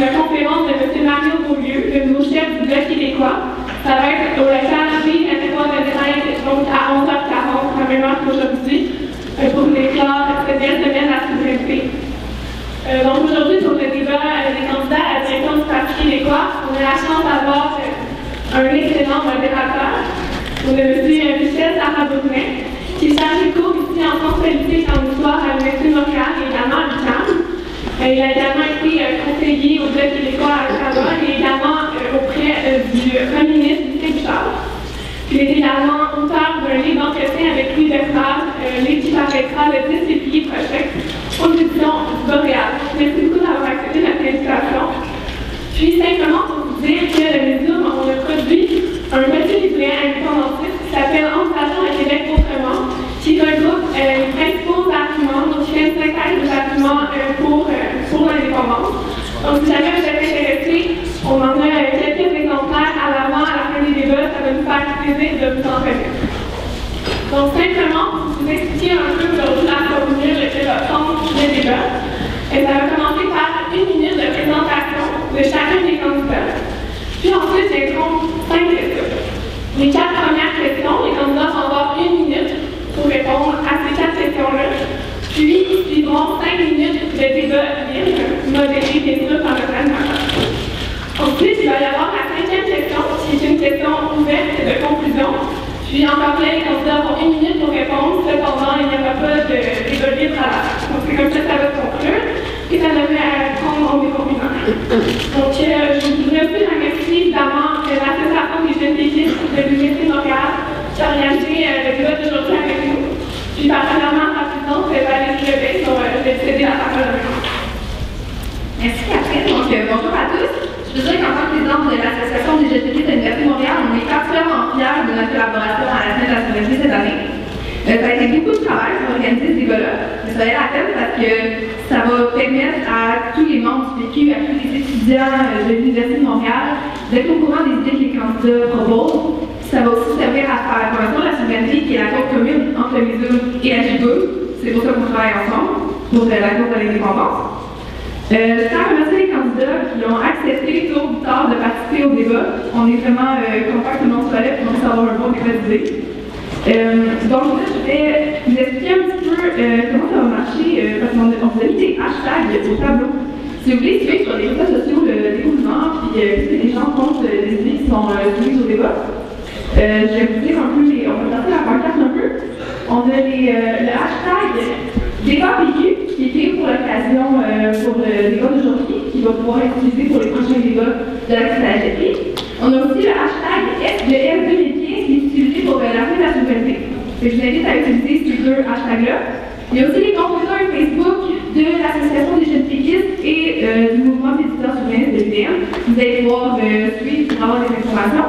une conférence de M. Mario Beaulieu, le nouveau chef du Bloc québécois. Ça va être au local G23 donc à 11h40, la même heure qu'aujourd'hui, pour déclarer cette belle semaine à la souveraineté. Donc aujourd'hui, sur le débat des candidats à la direction du Parti québécois, on a la chance d'avoir un excellent modérateur, M. Michel Sarah-Bournet, qui est chargé de cours ici en sciences politiques et en histoire à l'Université de Montréal et également à l'UQAM. Il a également été conseiller au Bloc québécois à Ottawa et également auprès du premier ministre Lucien Bouchard. Il est également auteur d'un livre d'entretien avec Louis Bernard, livre qui paraîtra le 10 février prochain aux éditions du Boréal. Merci beaucoup d'avoir accepté notre invitation. Puis simplement pour vous dire que le Médium, on a produit un petit livret indépendantiste qui s'appelle Envisageons le Québec autrement, qui regroupe les principaux arguments, donc qui fait une synthèse des arguments pour l'indépendance. Donc si jamais vous êtes intéressé, on en a quelques exemplaires à l'avant, à la fin des débats, ça va nous faire plaisir de vous en remettre. Donc simplement, pour vous expliquer un peu aujourd'hui la formule et le fond des débats, ça va commencer par 1 minute de présentation de chacun des candidats. Puis ensuite, viendront 5 questions. Les 4 premières questions, les candidats vont avoir 1 minute pour répondre à ces 4 questions-là. Puis, suivront 5 minutes de débat libre, modéré bien sûr par le animateur. Ensuite, il va y avoir la 5e question, qui est une question ouverte de conclusion. Puis, encore là, les candidats auront 1 minute pour répondre, cependant, il n'y aura pas de débat libre à la fin. Donc, c'est comme ça va se conclure. Et ça devrait prendre environ 1 heure. Donc, je voudrais aussi remercier évidemment l'Association des jeunes péquistes de l'Université de Montréal qui a organisé le débat d'aujourd'hui avec nous. Puis, particulièrement à la présidente Valérie Lebec, dont je vais céder la parole. Merci Catherine. Donc, bonjour à tous. Je veux dire qu'en tant que présidente de l'Association des jeunes péquistes de l'Université de Montréal, on est particulièrement fiers de notre collaboration à la semaine de la souveraineté cette année. Ça a été beaucoup de travail pour organiser ce débat-là, mais ça valait la peine parce que ça va permettre à tous les membres du PQ, à tous les étudiants de l'Université de Montréal d'être au courant des idées que les candidats proposent. Ça va aussi servir à faire la convention de la souveraineté qui est la cause commune entre le MISUM et la JDO. C'est pour ça qu'on travaille ensemble, pour la cause de l'indépendance. Je tiens à remercier les candidats qui ont accepté tôt ou tard de participer au débat. On est vraiment contents que tout le monde soit là pour nous avoir un bon débat d'idées. Donc là, je vais vous expliquer un petit peu comment ça va marcher, parce qu'on vous a mis des hashtags au tableau. Si vous voulez suivre sur les réseaux sociaux le déroulement, puis que les gens comptent des idées qui sont soumises au débat, je vais vous dire un peu, on va passer la pancarte un peu. On a le hashtag débat PQ, qui est créé pour l'occasion pour le débat d'aujourd'hui, qui va pouvoir être utilisé pour les prochains débats de la CSHP. On a aussi le hashtag FDF2015 qui est utilisé pour la fin de la souveraineté. Je vous invite à utiliser ces 2 hashtags-là. Il y a aussi les comptes Facebook de l'Association des jeunes péquistes et du mouvement des étudiants souverainistes de l'UDM. Vous allez pouvoir suivre pour avoir des informations.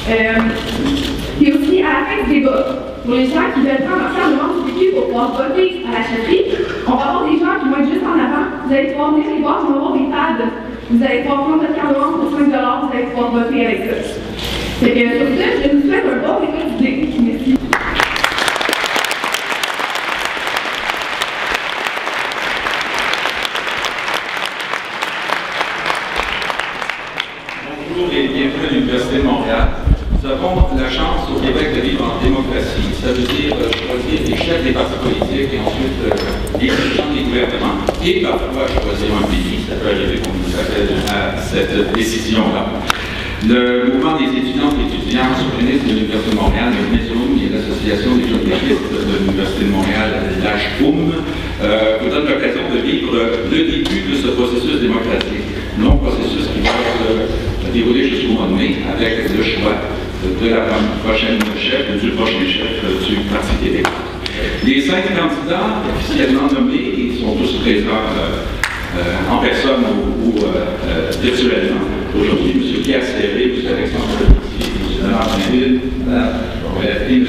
Et aussi à la fin du débat, pour les gens qui veulent prendre leur carte de membre du PQ pour pouvoir voter à la chefferie, on va avoir des gens qui vont être juste en avant. Vous allez pouvoir venir les voir, on va avoir des pads. Vous allez pouvoir prendre votre carte de membre pour 5 $, vous allez pouvoir voter avec ça. Sur ce, je vous souhaite un bon écoute d'idées. Merci. Bonjour et bienvenue à l'Université de Montréal. Nous avons la chance au Québec de vivre en démocratie. Ça veut dire choisir les chefs des partis politiques et ensuite les dirigeants des gouvernements et parfois choisir un pays. Ça peut arriver qu'on nous appelle à cette décision-là. Le mouvement des étudiants souverainistes de l'Université de Montréal, le MESOM, qui est l'association des jeunes péquistes de l'Université de Montréal, l'HPOUM, vous donne l'occasion de vivre le début de ce processus démocratique. Long processus qui va se dérouler jusqu'au mois de mai avec le choix de la prochaine chef ou du prochain chef du Parti québécois. Les 5 candidats officiellement nommés, ils sont tous présents en personne ou virtuellement. Aujourd'hui, M. Pierre Serré, M. Alexandre Petit, M. Martin-Ville, Mme Robert et M.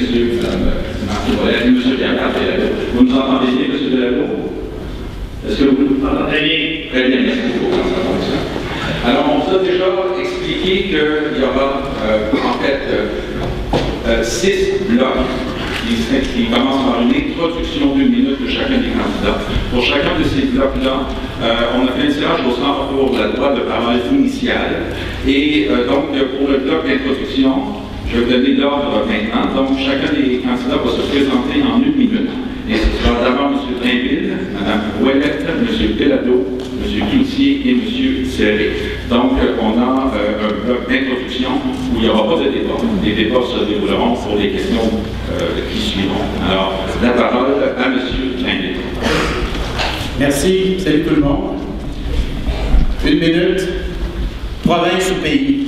Martin Rollet et M. Pierre Ferrero. Vous nous entendez bien, M. Ferrero? Est-ce que vous nous entendez bien? Très bien, merci beaucoup. Alors, on vous a déjà expliqué qu'il y aura en fait 6 blocs qui commence par une introduction d'1 minute de chacun des candidats. Pour chacun de ces blocs-là, on a fait un tirage au sort pour la droit de parole initiale. Et donc, pour le bloc d'introduction, je vais vous donner l'ordre maintenant. Donc, chacun des candidats va se présenter en 1 minute. Et ce sera d'abord M. Drainville, Mme Ouellette, M. Bellado, M. Cloutier et M. Serré. Donc, on a un bloc d'introduction où il n'y aura pas de débat. Les débats se dérouleront pour les questions qui suivront. Alors, la parole à M. Drainville. Merci. Salut tout le monde. 1 minute. Province ou pays?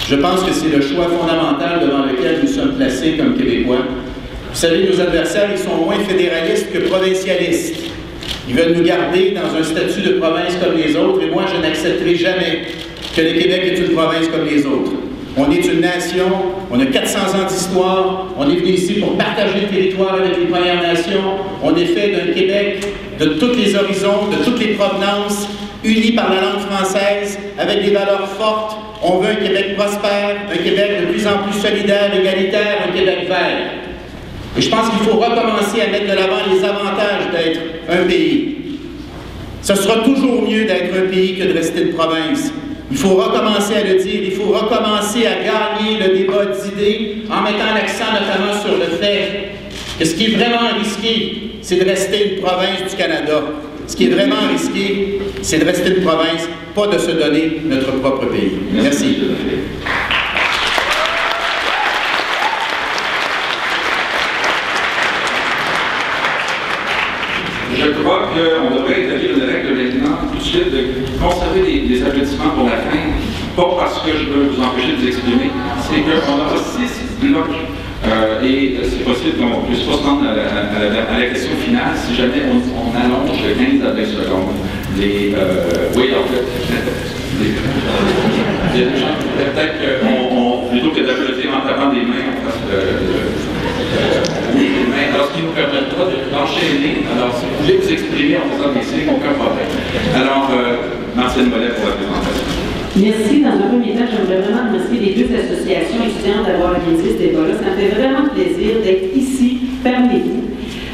Je pense que c'est le choix fondamental devant lequel nous sommes placés comme Québécois. Vous savez, nos adversaires, ils sont moins fédéralistes que provincialistes. Ils veulent nous garder dans un statut de province comme les autres, et moi, je n'accepterai jamais que le Québec est une province comme les autres. On est une nation, on a 400 ans d'histoire, on est venu ici pour partager le territoire avec les Premières Nations, on est fait d'un Québec de tous les horizons, de toutes les provenances, unis par la langue française, avec des valeurs fortes. On veut un Québec prospère, un Québec de plus en plus solidaire, égalitaire, un Québec vert. Et je pense qu'il faut recommencer à mettre de l'avant les avantages d'être un pays. Ce sera toujours mieux d'être un pays que de rester une province. Il faut recommencer à le dire, il faut recommencer à gagner le débat d'idées en mettant l'accent notamment sur le fait que ce qui est vraiment risqué, c'est de rester une province du Canada. Ce qui est vraiment risqué, c'est de rester une province, pas de se donner notre propre pays. Merci. Je crois qu'on devrait établir une règle maintenant, tout de suite, de conserver les applaudissements pour la fin, pas parce que je veux vous empêcher de vous exprimer, c'est qu'on aura 6 blocs. Et c'est possible qu'on puisse pas se rendre à la question finale si jamais on allonge de 15 à 20 secondes. Oui, en fait, peut-être qu'on, plutôt que d'applaudir en tapant des mains, on fasse les mains, alors ce qui nous permettra d'enchaîner. Alors, si vous voulez vous exprimer en faisant des signes, aucun problème. Alors, Martine Mollet pour la présentation. Merci. Dans un premier temps, j'aimerais vraiment remercier les 2 associations étudiantes d'avoir organisé ce débat-là. Ça me fait vraiment plaisir d'être ici, parmi vous.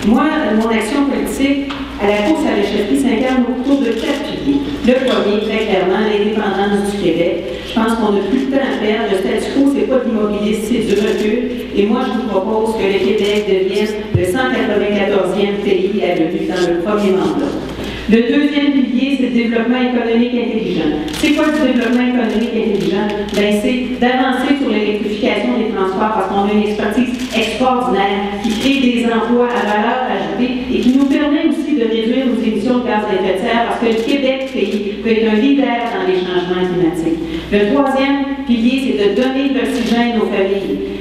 Moi, mon action politique à la course à la chefferie s'incarne autour de 4 piliers. Le premier, très clairement, l'indépendance du Québec. Je pense qu'on n'a plus de temps à perdre. Le statu quo, c'est pas de l'immobilisme, c'est du recul. Et moi, je vous propose que le Québec devienne le 194e pays à l'ONU dans le premier mandat. Le deuxième pilier, c'est le développement économique intelligent. C'est quoi le développement économique intelligent? Ben, c'est d'avancer sur l'électrification des transports parce qu'on a une expertise extraordinaire qui crée des emplois à valeur ajoutée et qui nous permet aussi de réduire nos émissions de gaz à effet de serre parce que le Québec, pays, peut être un leader dans les changements climatiques. Le troisième pilier, c'est de donner de l'oxygène aux familles.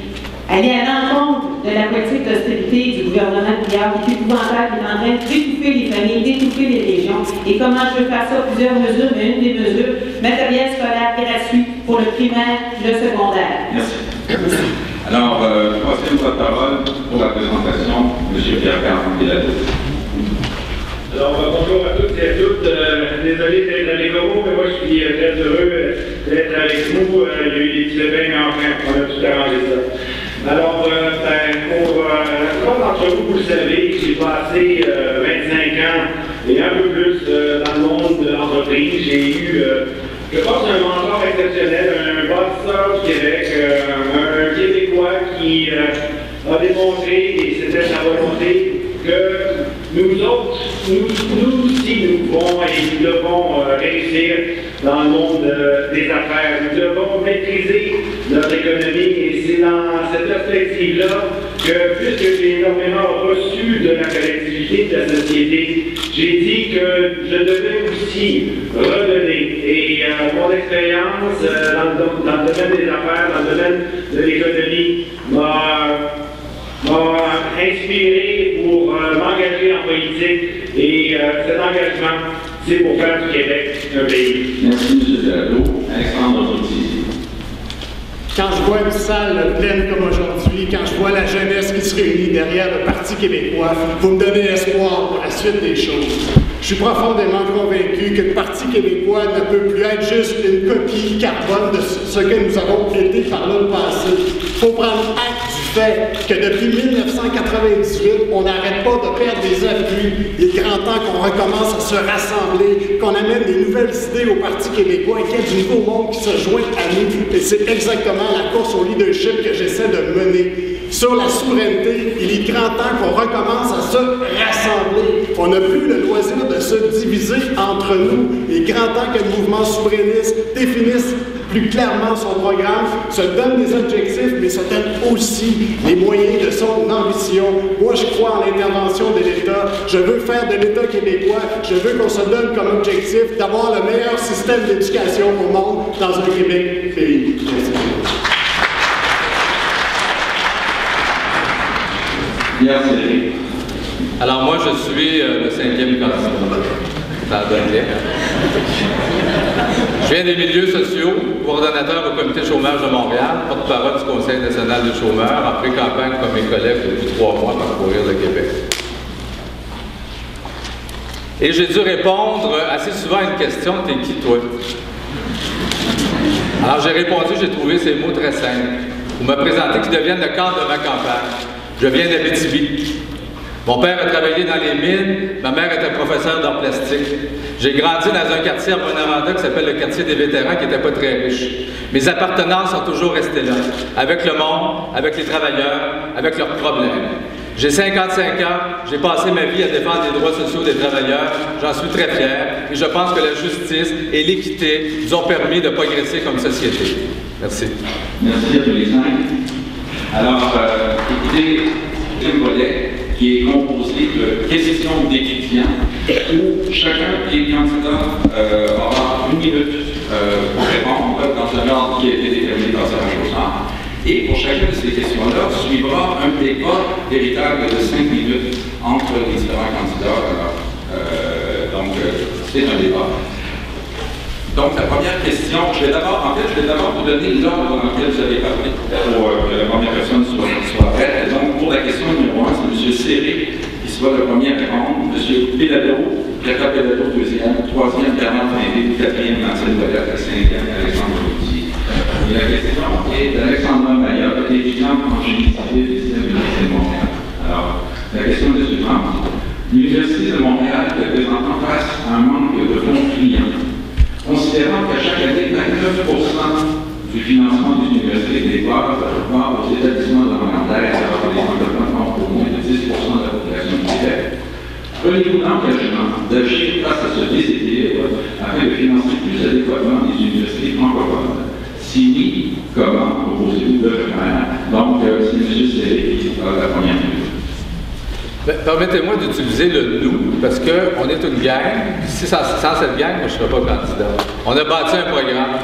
Aller à l'encontre de la politique d'austérité du gouvernement Couillard, qui est épouvantable, qui est en train d'étouffer les familles, d'étouffer les régions. Et comment je veux faire ça? Plusieurs mesures, mais une des mesures, matériel scolaire gratuit pour le primaire, le secondaire. Merci. Alors, troisième porte-parole pour la présentation, M. Pierre-Carl Bellado. Alors, bonjour à toutes et à toutes. Désolé d'être dans les coraux, mais moi, je suis très heureux d'être avec vous. Il y a eu des petits pépins, mais enfin, on a tout arrangé ça. Alors, pour la plupart d'entre vous, vous le savez, j'ai passé 25 ans et un peu plus dans le monde de l'entreprise. J'ai eu, je pense, un mentor exceptionnel, un bâtisseur du Québec, un Québécois qui a démontré, et c'était sa volonté, que nous autres, nous aussi, nous pouvons et nous devons réussir dans le monde des affaires. Nous devons maîtriser notre économie et c'est dans cette perspective-là que, puisque j'ai énormément reçu de la collectivité, de la société, j'ai dit que je devais aussi redonner. Et mon expérience dans le domaine des affaires, dans le domaine de l'économie, m'a inspiré pour m'engager en politique et cet engagement, c'est pour faire du Québec un pays. Merci, M. Bellado. Alexandre Gauthier. Quand je vois une salle pleine comme aujourd'hui, quand je vois la jeunesse qui se réunit derrière le Parti québécois, vous me donnez espoir pour la suite des choses. Je suis profondément convaincu que le Parti québécois ne peut plus être juste une copie carbone de ce que nous avons été par le passé. Il faut prendre acte du fait que depuis 1998, on n'arrête pas de perdre des appuis. Il est grand temps qu'on recommence à se rassembler, qu'on amène des nouvelles idées au Parti québécois et qu'il y ait du nouveau monde qui se joint à nous. Et c'est exactement la course au leadership que j'essaie de mener. Sur la souveraineté, il est grand temps qu'on recommence à se rassembler. On n'a plus le loisir de se diviser entre nous. Il est grand temps que le mouvement souverainiste définisse plus clairement son programme, se donne des objectifs, mais se donne aussi les moyens de son ambition. Moi, je crois en l'intervention de l'État. Je veux faire de l'État québécois. Je veux qu'on se donne comme objectif d'avoir le meilleur système d'éducation au monde dans un Québec pays. Merci. Merci, Eric. Alors moi, je suis le 5e candidat. Ça donne bien. Je viens des milieux sociaux, coordonnateur au comité chômage de Montréal, porte-parole du Conseil national des chômeurs, en pré-campagne comme mes collègues depuis 3 mois pour parcourir le Québec. Et j'ai dû répondre assez souvent à une question, « T'es qui, toi? » Alors j'ai répondu, j'ai trouvé ces mots très simples. Vous me présentez qui deviennent le cadre de ma campagne. Je viens d'Abitibi. Mon père a travaillé dans les mines, ma mère était professeure d'art plastique. J'ai grandi dans un quartier à Bonavanda qui s'appelle le quartier des vétérans, qui n'était pas très riche. Mes appartenances sont toujours restées là, avec le monde, avec les travailleurs, avec leurs problèmes. J'ai 55 ans, j'ai passé ma vie à défendre les droits sociaux des travailleurs, j'en suis très fier, et je pense que la justice et l'équité nous ont permis de progresser comme société. Merci. Merci à tous les 5. Alors, écoutez, un volet qui est composé de questions d'étudiants où chacun des candidats aura 1 minute pour répondre dans un ordre qui a été déterminé par Sarah Chaussard. Et pour chacune de ces questions-là, suivra un débat véritable de 5 minutes entre les différents candidats. Donc, c'est un débat. Donc, la première question, je vais d'abord vous donner l'ordre dans lequel vous avez parlé pour que la première personne soit prête. Et donc, pour la question numéro 1, c'est M. Serré qui sera le premier à répondre. M. Pédalo, Pierre Pédalo, 2e, 3e, Bernard Trindé, 4e, Marcel Bolette, 5e, Alexandre Gauthier. Et la question est d'Alexandra Maillard, étudiante en génie civil et système de l'Université de Montréal. Alors, la question est suivante. L'Université de Montréal est présentement face à un manque de fonds clients. Considérant qu'à chaque année, 29% du financement des universités québécoises va aux établissements secondaires alors que les engagements font pour moins de 10% de la population du Québec, prenez-vous l'engagement d'agir face à ce déséquilibre afin de financer plus adéquatement les universités francophones? Si oui, comment proposez-vous de le faire? Donc, c'est M. Serré qui a la première minute. Permettez-moi d'utiliser le « nous » parce qu'on est une gang. Si sans cette gang, moi, je ne serais pas candidat. On a bâti un programme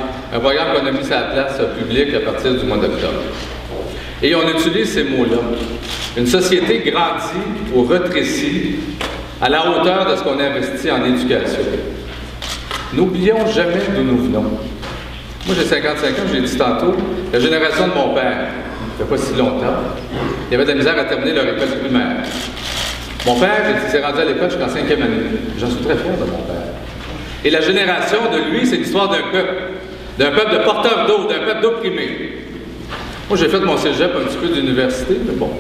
qu'on a mis sur la place publique à partir du mois d'octobre. Et on utilise ces mots-là. Une société grandit ou rétrécit à la hauteur de ce qu'on investit en éducation. N'oublions jamais d'où nous venons. Moi, j'ai 55 ans, j'ai dit tantôt, la génération de mon père, il n'y a pas si longtemps, il y avait de la misère à terminer leur école primaire. Mon père, il s'est rendu à l'école jusqu'en 5e année. J'en suis très fier de mon père. Et la génération de lui, c'est l'histoire d'un peuple de porteurs d'eau, d'un peuple d'opprimés. Moi, j'ai fait mon cégep un petit peu d'université, mais bon.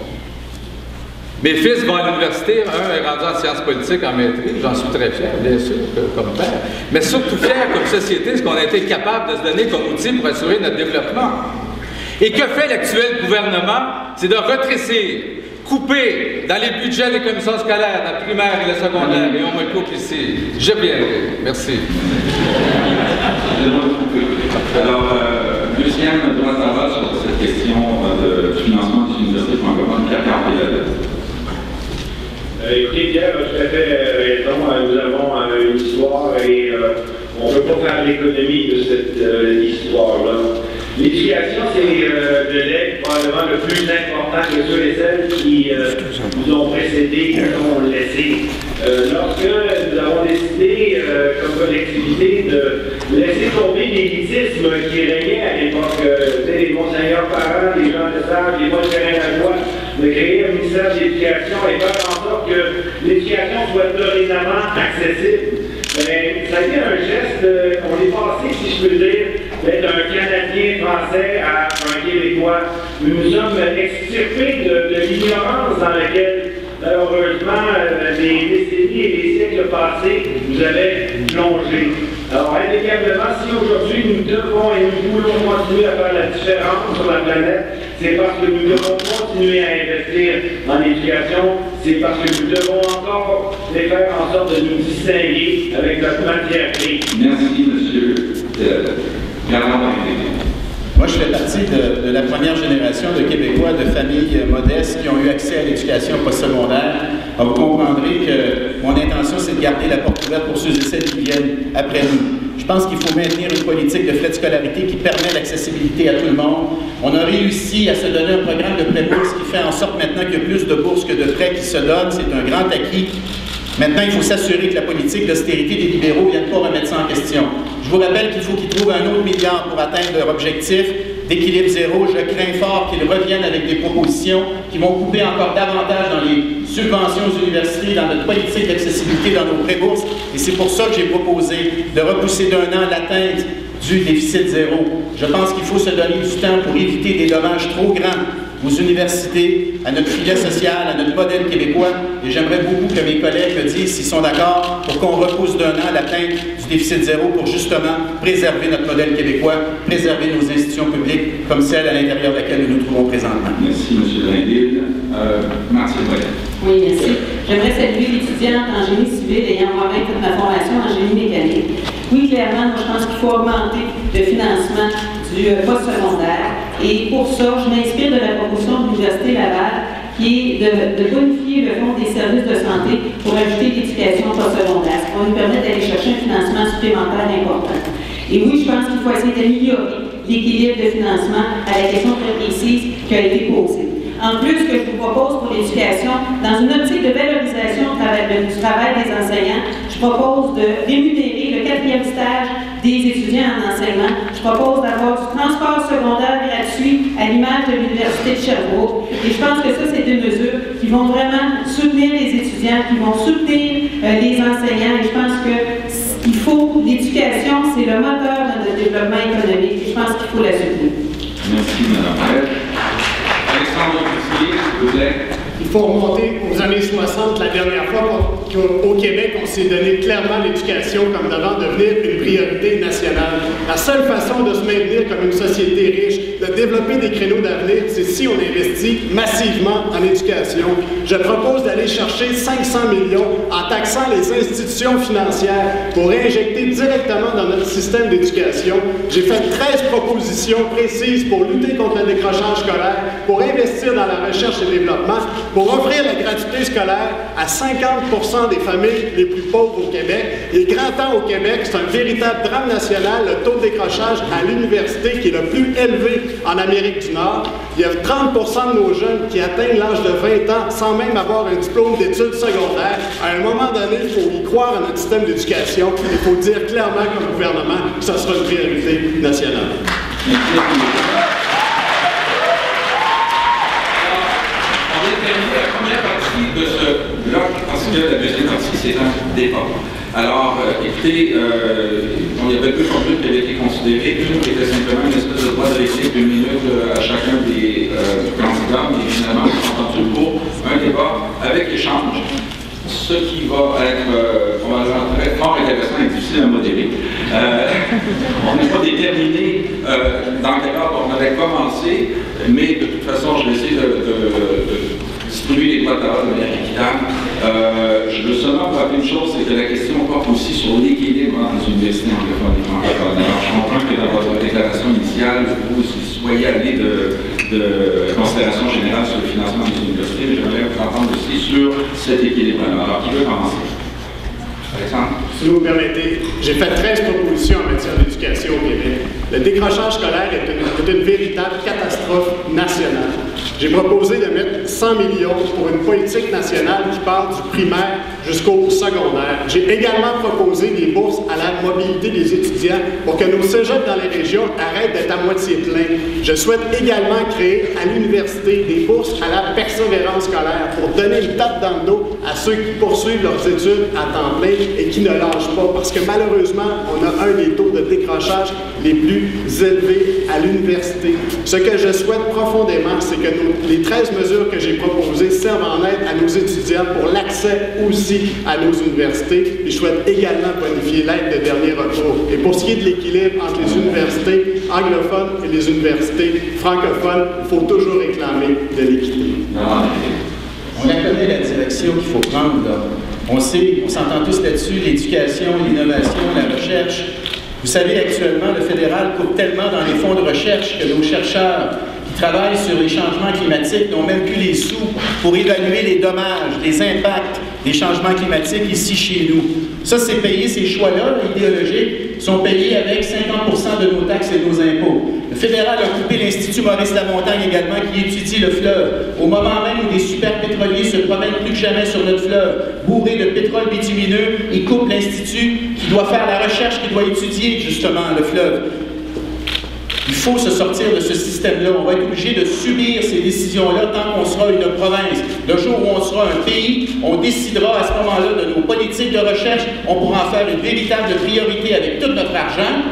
Mes fils vont à l'université, un est rendu en sciences politiques en maîtrise, j'en suis très fier, bien sûr, comme père. Mais surtout fier comme société, ce qu'on a été capable de se donner comme outil pour assurer notre développement. Et que fait l'actuel gouvernement? C'est de rétrécir, couper dans les budgets des commissions scolaires, dans le primaire et le secondaire, et on me coupe ici. Je viendrai. Merci. Alors, deuxième droit de parole sur cette question de financement des universités francophones, Pierre Pédalo. Écoutez, Pierre a tout à fait raison. Nous avons une histoire et on ne peut pas faire l'économie de cette histoire-là. L'éducation, c'est le legs probablement le plus important que ceux et celles qui nous ont précédés, qui nous ont laissé. Lorsque nous avons décidé, comme collectivité, de laisser tomber l'élitisme qui régnait à l'époque, les monseigneurs parents, les gens de sage, les mois de Terrain-la-Joie, de créer un ministère de l'Éducation et faire en sorte que l'éducation soit dorénavant accessible. Mais ça a été un geste, on est passé, si je peux dire, d'être un Canadien français à un Québécois québécois. Nous nous sommes extirpés de l'ignorance dans laquelle, malheureusement, les décennies et les siècles passés nous avaient plongé. Alors, indéniablement, si aujourd'hui nous devons et nous voulons continuer à faire la différence sur la planète, c'est parce que nous devons continuer à investir dans l'éducation, c'est parce que nous devons encore les faire en sorte de nous distinguer avec notre matière grise. Merci, monsieur. Moi, je fais partie de la première génération de Québécois de familles modestes qui ont eu accès à l'éducation postsecondaire. Vous comprendrez que mon intention, c'est de garder la porte ouverte pour ceux et celles qui viennent après nous. Je pense qu'il faut maintenir une politique de frais de scolarité qui permet l'accessibilité à tout le monde. On a réussi à se donner un programme de pré-bourse qui fait en sorte maintenant qu'il y a plus de bourses que de prêts qui se donnent. C'est un grand acquis. Maintenant, il faut s'assurer que la politique d'austérité des libéraux ne vienne pas remettre ça en question. Je vous rappelle qu'il faut qu'ils trouvent un autre milliard pour atteindre leur objectif d'équilibre zéro. Je crains fort qu'ils reviennent avec des propositions qui vont couper encore davantage dans les subventions aux universités, dans notre politique d'accessibilité, dans nos pré-bourses. Et c'est pour ça que j'ai proposé de repousser d'un an l'atteinte du déficit zéro. Je pense qu'il faut se donner du temps pour éviter des dommages trop grands aux universités, à notre filet social, à notre modèle québécois. Et j'aimerais beaucoup que mes collègues me disent s'ils sont d'accord pour qu'on repousse d'un an l'atteinte du déficit zéro pour justement préserver notre modèle québécois, préserver nos institutions publiques comme celle à l'intérieur de laquelle nous nous trouvons présentement. Merci, M. Drainville. Martine Boillet. Oui, merci. J'aimerais saluer l'étudiante en génie civil ayant moi-même toute ma formation en génie mécanique. Oui, clairement, moi, je pense qu'il faut augmenter le financement du postsecondaire. Et pour ça, je m'inspire de la proposition de l'Université Laval qui est de bonifier le fonds des services de santé pour ajouter l'éducation postsecondaire, ce qui va nous permettre d'aller chercher un financement supplémentaire important. Et oui, je pense qu'il faut essayer d'améliorer l'équilibre de financement à la question très précise qui a été posée. En plus, ce que je vous propose pour l'éducation, dans une optique de valorisation du travail des enseignants, je propose de rémunérer le 4e stage des étudiants en enseignement. Je propose d'avoir du transport secondaire gratuit à l'image de l'Université de Sherbrooke. Et je pense que ça, c'est des mesures qui vont vraiment soutenir les étudiants, qui vont soutenir les enseignants. Et je pense que l'éducation, c'est le moteur de notre développement économique. Et je pense qu'il faut la soutenir. Merci, Mme Paul. Alexandre Coutier, s'il vous plaît. Il faut remonter aux années 60, la dernière fois qu'au Québec, on s'est donné clairement l'éducation comme devant devenir une priorité nationale. La seule façon de se maintenir comme une société riche, de développer des créneaux d'avenir, c'est si on investit massivement en éducation. Je propose d'aller chercher 500 millions en taxant les institutions financières pour injecter directement dans notre système d'éducation. J'ai fait 13 propositions précises pour lutter contre le décrochage scolaire, pour investir dans la recherche et développement, pour offrir la gratuité scolaire à 50% des familles les plus pauvres au Québec. Il est grand temps au Québec, c'est un véritable drame national, le taux de décrochage à l'université qui est le plus élevé en Amérique du Nord. Il y a 30% de nos jeunes qui atteignent l'âge de 20 ans sans même avoir un diplôme d'études secondaires. À un moment donné, il faut y croire à notre système d'éducation. Il faut dire clairement comme gouvernement que ça sera une priorité nationale. La première partie de ce bloc, parce que la deuxième partie, c'est un débat. Alors, écoutez, on y avait deux formules qui avaient été considérées. Une qui était simplement une espèce de droit de réplique d'une minute à chacun des candidats, mais finalement, on a entendu pour un débat avec échange, ce qui va être probablement très fort intéressant et difficile à modérer. On n'est pas déterminé dans quel ordre on avait commencé, mais de toute façon, je vais essayer de distribuer les droits de parole de manière équitable. Je veux seulement vous rappeler une chose, c'est que la question porte aussi sur l'équilibre entre les universités anglophones et francophones. Alors, je comprends que dans votre déclaration initiale, vous soyez allé de considération générale sur le financement des universités, mais j'aimerais vous entendre aussi sur cet équilibre-là. Alors, qui veut commencer? Alexandre? Si vous me permettez, j'ai fait 13 propositions en matière d'éducation au Québec. Le décrochage scolaire est une véritable catastrophe nationale. J'ai proposé de mettre 100 millions pour une politique nationale qui part du primaire jusqu'au secondaire. J'ai également proposé des bourses à la mobilité des étudiants pour que nos cégeps dans les régions arrêtent d'être à moitié pleins. Je souhaite également créer à l'université des bourses à la persévérance scolaire pour donner une tape dans le dos à ceux qui poursuivent leurs études à temps plein et qui ne lâchent pas, parce que malheureusement, on a un des taux de décrochage les plus élevés à l'université. Ce que je souhaite profondément, c'est que les 13 mesures que j'ai proposées servent en aide à nos étudiants pour l'accès aussi à nos universités. Et je souhaite également bonifier l'aide de dernier recours. Et pour ce qui est de l'équilibre entre les universités anglophones et les universités francophones, il faut toujours réclamer de l'équité. On la connaît, la direction qu'il faut prendre, là. On sait, on s'entend tous là-dessus, l'éducation, l'innovation, la recherche. Vous savez, actuellement, le fédéral coupe tellement dans les fonds de recherche que nos chercheurs qui travaillent sur les changements climatiques n'ont même plus les sous pour évaluer les dommages, les impacts des changements climatiques ici chez nous. Ça, c'est payé, ces choix-là idéologiques sont payés avec 50% de nos taxes et de nos impôts. Le fédéral a coupé l'Institut Maurice-Lamontagne également, qui étudie le fleuve. Au moment même où des super pétroliers se promènent plus que jamais sur notre fleuve, bourrés de pétrole bitumineux, ils coupent l'Institut qui doit faire la recherche, qui doit étudier justement le fleuve. Il faut se sortir de ce système-là. On va être obligé de subir ces décisions-là tant qu'on sera une province. Le jour où on sera un pays, on décidera à ce moment-là de nos politiques de recherche. On pourra en faire une véritable priorité avec tout notre argent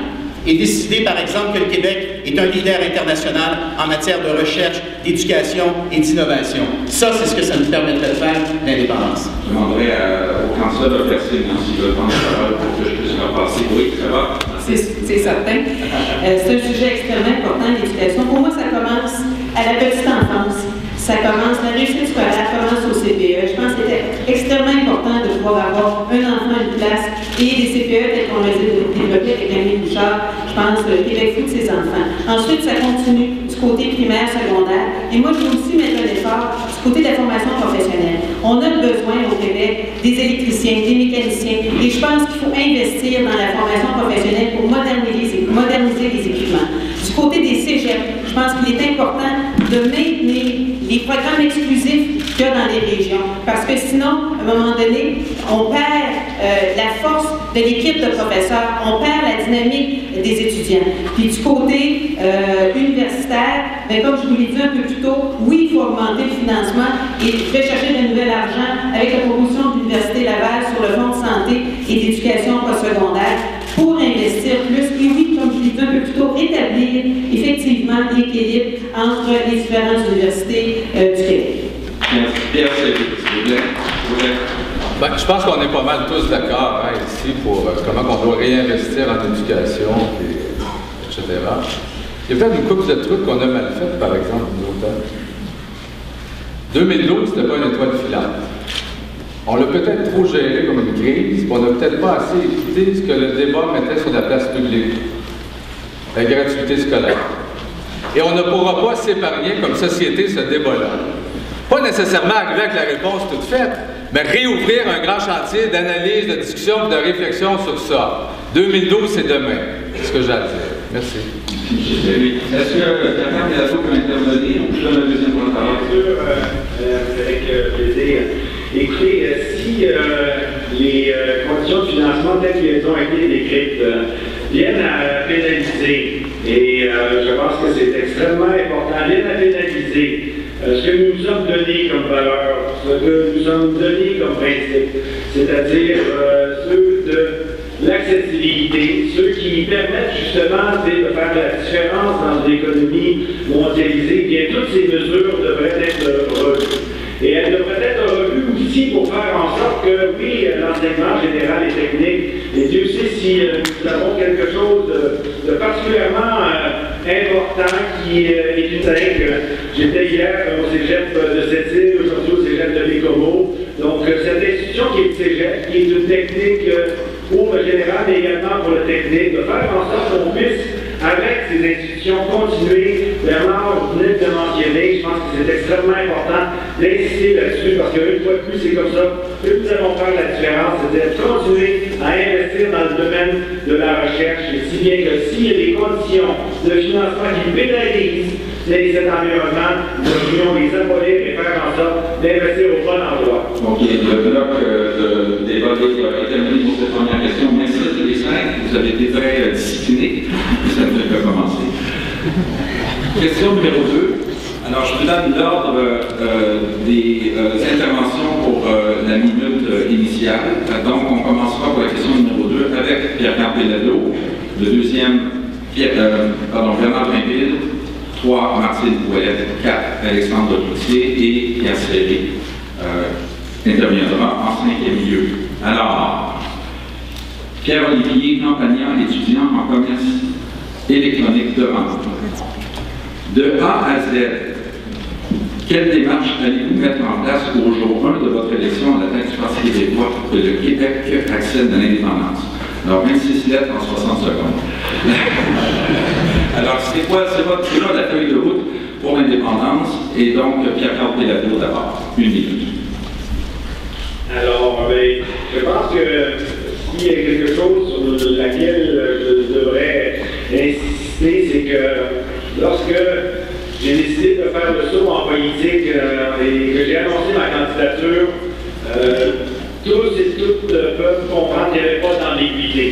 et décider, par exemple, que le Québec est un leader international en matière de recherche, d'éducation et d'innovation. Ça, c'est ce que ça nous permettrait de faire, l'indépendance. Je demanderai au candidat de Persine s'il veut prendre la parole pour que je puisse repasser. Oui, ça va? C'est certain. C'est un sujet extrêmement important, l'éducation. Pour moi, ça commence à la petite enfance. Ça commence, la réussite scolaire commence au CPE. Je pense que c'était extrêmement important de pouvoir avoir un enfant à une place et des CPE tels qu'on les a développés avec Camille Bouchard, je pense, Québec fout de ses enfants. Ensuite, ça continue du côté primaire, secondaire. Et moi, je veux aussi mettre un effort du côté de la formation professionnelle. On a besoin au Québec des électriciens, des mécaniciens, et je pense qu'il faut investir dans la formation professionnelle pour moderniser les équipements. Du côté des cégeps, je pense qu'il est important de maintenir les programmes exclusifs qu'il y a dans les régions. Parce que sinon, à un moment donné, on perd la force de l'équipe de professeurs, on perd la dynamique des étudiants. Puis du côté universitaire, bien, comme je vous l'ai dit un peu plus tôt, oui, il faut augmenter le financement et je vais chercher de nouvel argent avec la proposition de l'Université Laval sur le fonds de santé et d'éducation postsecondaire pour investir plus et oui, comme je l'ai dit un peu plus tôt, établir effectivement l'équilibre entre les différentes universités du Québec. Ben, je pense qu'on est pas mal tous d'accord ici pour comment on doit réinvestir en éducation, etc. Il y a peut-être une couple de trucs qu'on a mal fait, par exemple, nous autres. 2012, c'était pas une étoile filante. On l'a peut-être trop géré comme une crise, puis on n'a peut-être pas assez écouté ce que le débat mettait sur la place publique. La gratuité scolaire. Et on ne pourra pas s'épargner comme société ce débat-là. Pas nécessairement arriver avec la réponse toute faite, mais réouvrir un grand chantier d'analyse, de discussion, de réflexion sur ça. 2012, c'est demain. C'est ce que j'ai à dire. Merci. Est-ce que Bernard Péladeau peut intervenir ou je donne le deuxième point de parole? Bien sûr, avec plaisir. Écoutez, si les conditions de financement telles qu'elles ont été décrites viennent à pénaliser, et je pense que c'est extrêmement important, viennent à pénaliser ce que nous sommes donnés comme valeur, ce que nous sommes donnés comme principe, c'est-à-dire ceux de l'accessibilité, ceux qui permettent justement de faire la différence dans une économie mondialisée, bien toutes ces mesures devraient être revues. Et elles devraient être revues aussi pour faire en sorte que, oui, l'enseignement général et technique, et Dieu sait si nous avons quelque chose de particulièrement important qui est unique. J'étais hier au cégep de Sept-Îles, aujourd'hui au cégep de Bécomo. Donc, cette institution qui est le cégep, qui est une technique pour le général, mais également pour le technique, de faire en sorte qu'on puisse, avec ces institutions, continuer. Bernard, vous venez de le mentionner, je pense que c'est extrêmement important d'insister là-dessus, parce qu'une fois de plus, c'est comme ça que nous allons faire la différence, c'est-à-dire continuer à investir dans le domaine de la recherche, et si bien que s'il y a des conditions de financement qui pénalisent cet environnement, nous devrions les abolir et faire en sorte d'investir au bon endroit. OK, le bloc de débat est terminé pour cette première question. Merci à tous les cinq, vous avez été très disciplinés. Ça ne fait que commencer. Question numéro 2. Alors, je vous donne l'ordre des interventions pour la minute initiale. Donc, on commencera pour la question numéro 2 avec Bernard Péladeau. Le deuxième Bernard Drinville, 3, Martine Ouellette, 4, Alexandre Routier et Pierre Serré interviendra en 5e lieu. Alors, Pierre-Olivier Campagnat, étudiant en commerce électronique de vente. De A à Z, quelle démarche allez-vous mettre en place au jour 1 de votre élection à la tête du Parti québécois pour que le Québec accède à l'indépendance? Alors, 26 lettres en 60 secondes. Alors, c'est quoi la feuille de route pour l'indépendance? Et donc, Pierre-Carl Péladeau d'abord. 1 minute. Alors, je pense que s'il y a quelque chose sur laquelle je devrais insister, c'est que lorsque j'ai décidé de faire le saut en politique et que j'ai annoncé ma candidature, tous et toutes peuvent comprendre qu'il n'y avait pas d'ambiguïté.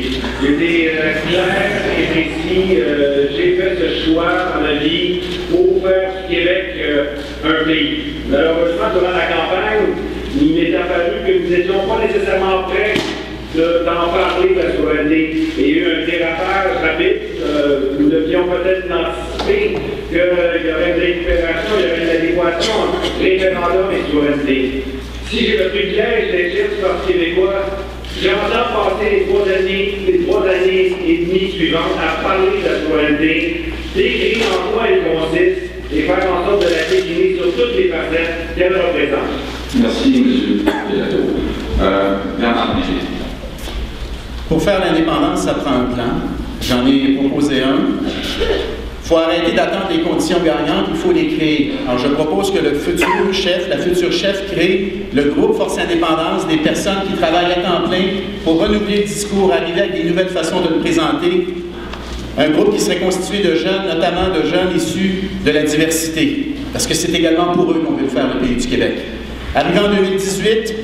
J'étais clair et précis. J'ai fait ce choix dans ma vie pour faire du Québec un pays. Malheureusement, durant la campagne, il m'est apparu que nous n'étions pas nécessairement prêts d'en parler de la souveraineté. Il y a eu un dérapage rapide. Nous devions peut-être anticiper qu'il y aurait une récupération, il y aurait une adéquation entre référendum et souveraineté. Si j'ai le privilège d'être chef du Parti québécois, j'entends passer les 3 années et demie suivantes à parler de la souveraineté, décrire en quoi elle consiste et faire en sorte de la définir sur toutes les facettes qu'elle représente. Merci, M. Péladeau. Bernard Drinville. Pour faire l'indépendance, ça prend un plan. J'en ai proposé un. Il faut arrêter d'attendre les conditions gagnantes, il faut les créer. Alors, je propose que le futur chef, la future chef, crée le groupe Force Indépendance, des personnes qui travaillent à temps plein pour renouveler le discours, arriver avec des nouvelles façons de le présenter. Un groupe qui serait constitué de jeunes, notamment de jeunes issus de la diversité, parce que c'est également pour eux qu'on veut faire le pays du Québec. Arrivé en 2018,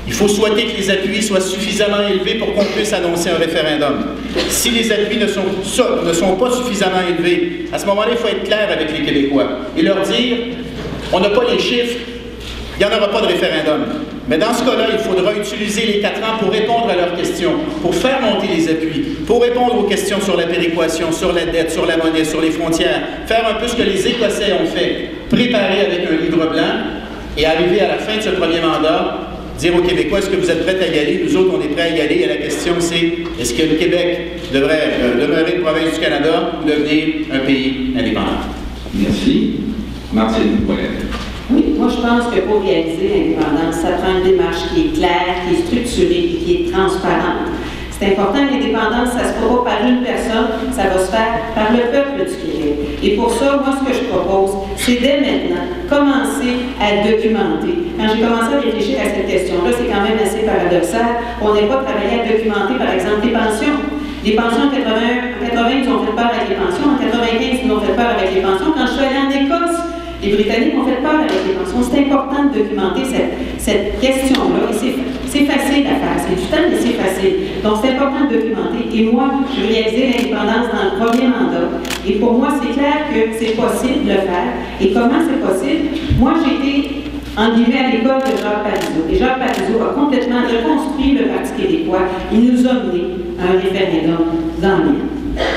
il faut souhaiter que les appuis soient suffisamment élevés pour qu'on puisse annoncer un référendum. Si les appuis ne sont pas suffisamment élevés, à ce moment-là, il faut être clair avec les Québécois et leur dire, on n'a pas les chiffres, il n'y en aura pas de référendum. Mais dans ce cas-là, il faudra utiliser les 4 ans pour répondre à leurs questions, pour faire monter les appuis, pour répondre aux questions sur la péréquation, sur la dette, sur la monnaie, sur les frontières, faire un peu ce que les Écossais ont fait, préparer avec un livre blanc et arriver à la fin de ce premier mandat, dire aux Québécois, est-ce que vous êtes prêts à y aller? Nous autres, on est prêts à y aller. Et la question, c'est, est-ce que le Québec devrait demeurer une province du Canada ou devenir un pays indépendant? Merci. Martine Ouellette. Oui, moi je pense que pour réaliser l'indépendance, ça prend une démarche qui est claire, qui est structurée et qui est transparente. C'est important, l'indépendance, ça ne se fera pas par une personne, ça va se faire par le peuple du Québec. Et pour ça, moi, ce que je propose, c'est dès maintenant, commencer à documenter. Quand j'ai commencé à réfléchir à cette question-là, c'est quand même assez paradoxal. On n'est pas travaillé à documenter, par exemple, des pensions. Les pensions en 80, ils ont fait peur avec les pensions. En 95, ils ont fait peur avec les pensions. Quand je suis allée en Écosse, les Britanniques ont fait peur avec les pensions. C'est important de documenter cette question-là. C'est facile à faire. C'est du temps, mais c'est facile. Donc, c'est important de documenter. Et moi, je veux réaliser l'indépendance dans le premier mandat. Et pour moi, c'est clair que c'est possible de le faire. Et comment c'est possible? Moi, j'ai été en guillemets à l'école de Jacques Parizeau. Et Jacques Parizeau a complètement reconstruit le Parti québécois. Il nous a mené à un référendum gagnant.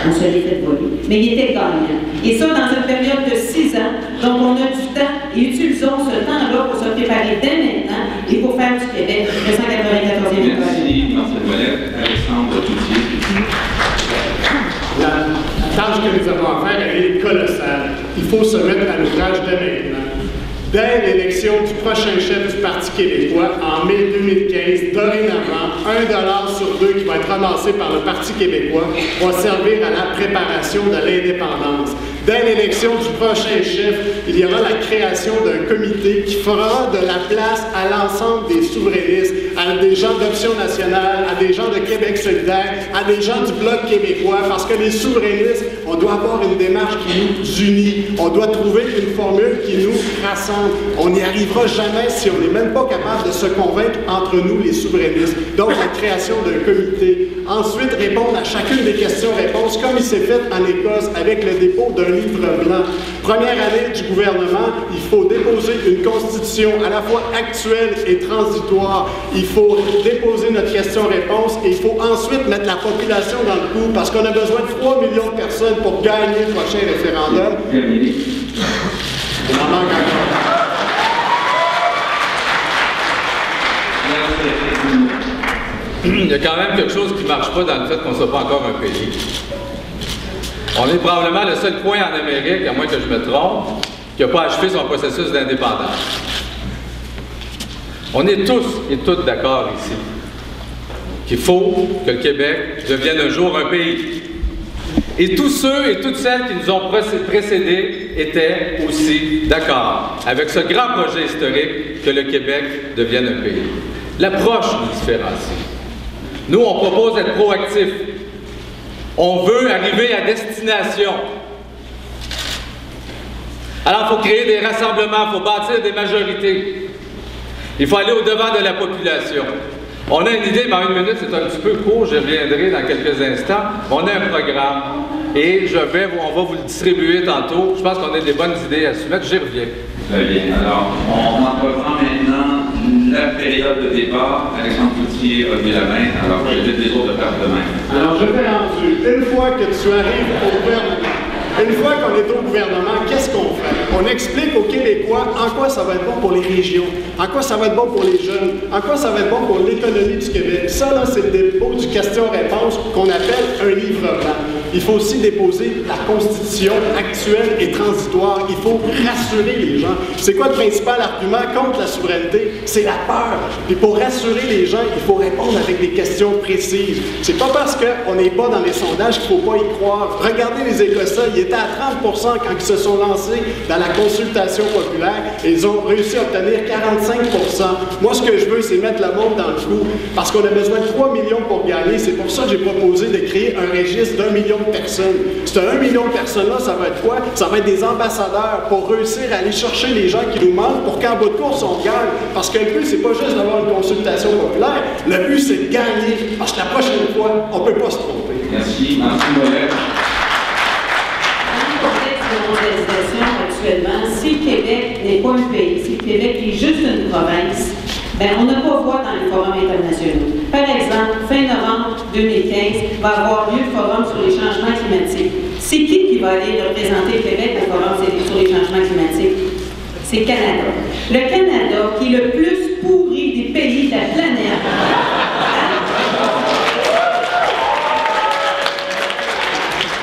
On se l'est fait voler. Mais il était gagnant. Et ça, dans une période de 6 ans, donc on a du temps. Et utilisons ce temps-là pour se préparer dès maintenant et pour faire du Québec le 194e école. Merci, Martine Ouellette. Alexandre Routier. La tâche que nous avons à faire, elle est colossale. Il faut se mettre à l'ouvrage dès maintenant. Dès l'élection du prochain chef du Parti québécois, en mai 2015, dorénavant, 1$ sur 2 qui va être ramassé par le Parti québécois va servir à la préparation de l'indépendance. Dès l'élection du prochain chef, il y aura la création d'un comité qui fera de la place à l'ensemble des souverainistes, à des gens d'Option nationale, à des gens de Québec solidaire, à des gens du Bloc québécois, parce que les souverainistes, on doit avoir une démarche qui nous unit. On doit trouver une formule qui qui nous rassemble. On n'y arrivera jamais si on n'est même pas capable de se convaincre entre nous, les souverainistes. Donc, la création d'un comité. Ensuite, répondre à chacune des questions-réponses, comme il s'est fait en Écosse avec le dépôt d'un livre blanc. Première année du gouvernement, il faut déposer une constitution à la fois actuelle et transitoire. Il faut déposer notre question-réponse et il faut ensuite mettre la population dans le coup parce qu'on a besoin de 3 millions de personnes pour gagner le prochain référendum. Il en manque encore. Il y a quand même quelque chose qui ne marche pas dans le fait qu'on ne soit pas encore un pays. On est probablement le seul coin en Amérique, à moins que je me trompe, qui n'a pas achevé son processus d'indépendance. On est tous et toutes d'accord ici qu'il faut que le Québec devienne un jour un pays. Et tous ceux et toutes celles qui nous ont précédés étaient aussi d'accord avec ce grand projet historique que le Québec devienne un pays. L'approche nous différencie. Nous, on propose d'être proactifs. On veut arriver à destination. Alors, il faut créer des rassemblements, il faut bâtir des majorités. Il faut aller au-devant de la population. On a une idée, mais en 1 minute, c'est un petit peu court, je reviendrai dans quelques instants. On a un programme et on va vous le distribuer tantôt. Je pense qu'on a des bonnes idées à soumettre, j'y reviens. Très bien. Alors, on entreprend maintenant la période de départ. Alexandre Cloutier a levé la main, alors j'invite les autres de faire de même. Alors, je t'ai rendu. Une fois que tu arrives au gouvernement, une fois qu'on est au gouvernement, qu'est-ce qu'on fait? On explique aux Québécois en quoi ça va être bon pour les régions, en quoi ça va être bon pour les jeunes, en quoi ça va être bon pour l'économie du Québec. Ça, là, c'est le dépôt du question-réponse qu'on appelle un livre blanc. Il faut aussi déposer la Constitution actuelle et transitoire. Il faut rassurer les gens. C'est quoi le principal argument contre la souveraineté? C'est la peur. Et pour rassurer les gens, il faut répondre avec des questions précises. C'est pas parce qu'on n'est pas dans les sondages qu'il ne faut pas y croire. Regardez les Écossais, ils étaient à 30% quand ils se sont lancés dans la consultation populaire et ils ont réussi à obtenir 45%. Moi, ce que je veux, c'est mettre la montre dans le coup parce qu'on a besoin de 3 millions pour gagner. C'est pour ça que j'ai proposé de créer un registre d'1 million de personnes. Ce 1 million de personnes-là, ça va être quoi? Ça va être des ambassadeurs pour réussir à aller chercher les gens qui nous manquent pour qu'en bout de course, on gagne. Parce que le but, c'est pas juste d'avoir une consultation populaire. Le but, c'est de gagner. Parce que la prochaine fois, on ne peut pas se tromper. Merci. Martin Ouellet. Actuellement, si le Québec n'est pas un pays, si le Québec est juste une province, ben on n'a pas voix dans les forums internationaux. Par exemple, fin novembre 2015, va avoir lieu le forum sur les changements climatiques. C'est qui va aller représenter le Québec au forum sur les changements climatiques? C'est le Canada. Le Canada, qui est le plus pourri des pays de la planète,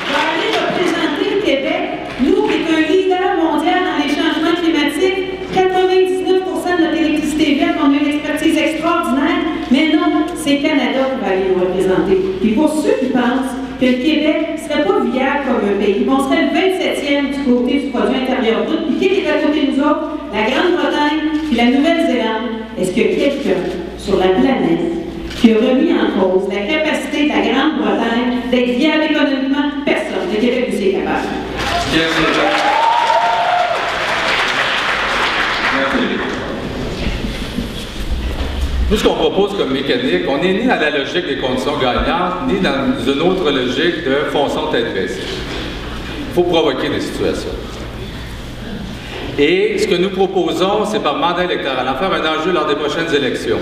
va aller représenter le Québec. Nous, qui est un leader mondial dans les changements climatiques, 99% de notre électricité verte, on a une expertise extraordinaire, mais non, c'est le Canada qui va aller nous représenter. Et pour ceux qui pensent que le Québec ne serait pas viable comme un pays, on serait le 27e du côté du produit intérieur brut, puis qui est à côté de nous autres? La Grande-Bretagne puis la Nouvelle-Zélande. Est-ce qu'il y a quelqu'un sur la planète qui a remis en cause la capacité de la Grande-Bretagne d'être viable économiquement? Personne. Le Québec aussi est capable. Nous, ce qu'on propose comme mécanique, on n'est ni dans la logique des conditions gagnantes, ni dans une autre logique de fonçons tête baissée. Il faut provoquer des situations. Et ce que nous proposons, c'est par mandat électoral, en faire un enjeu lors des prochaines élections.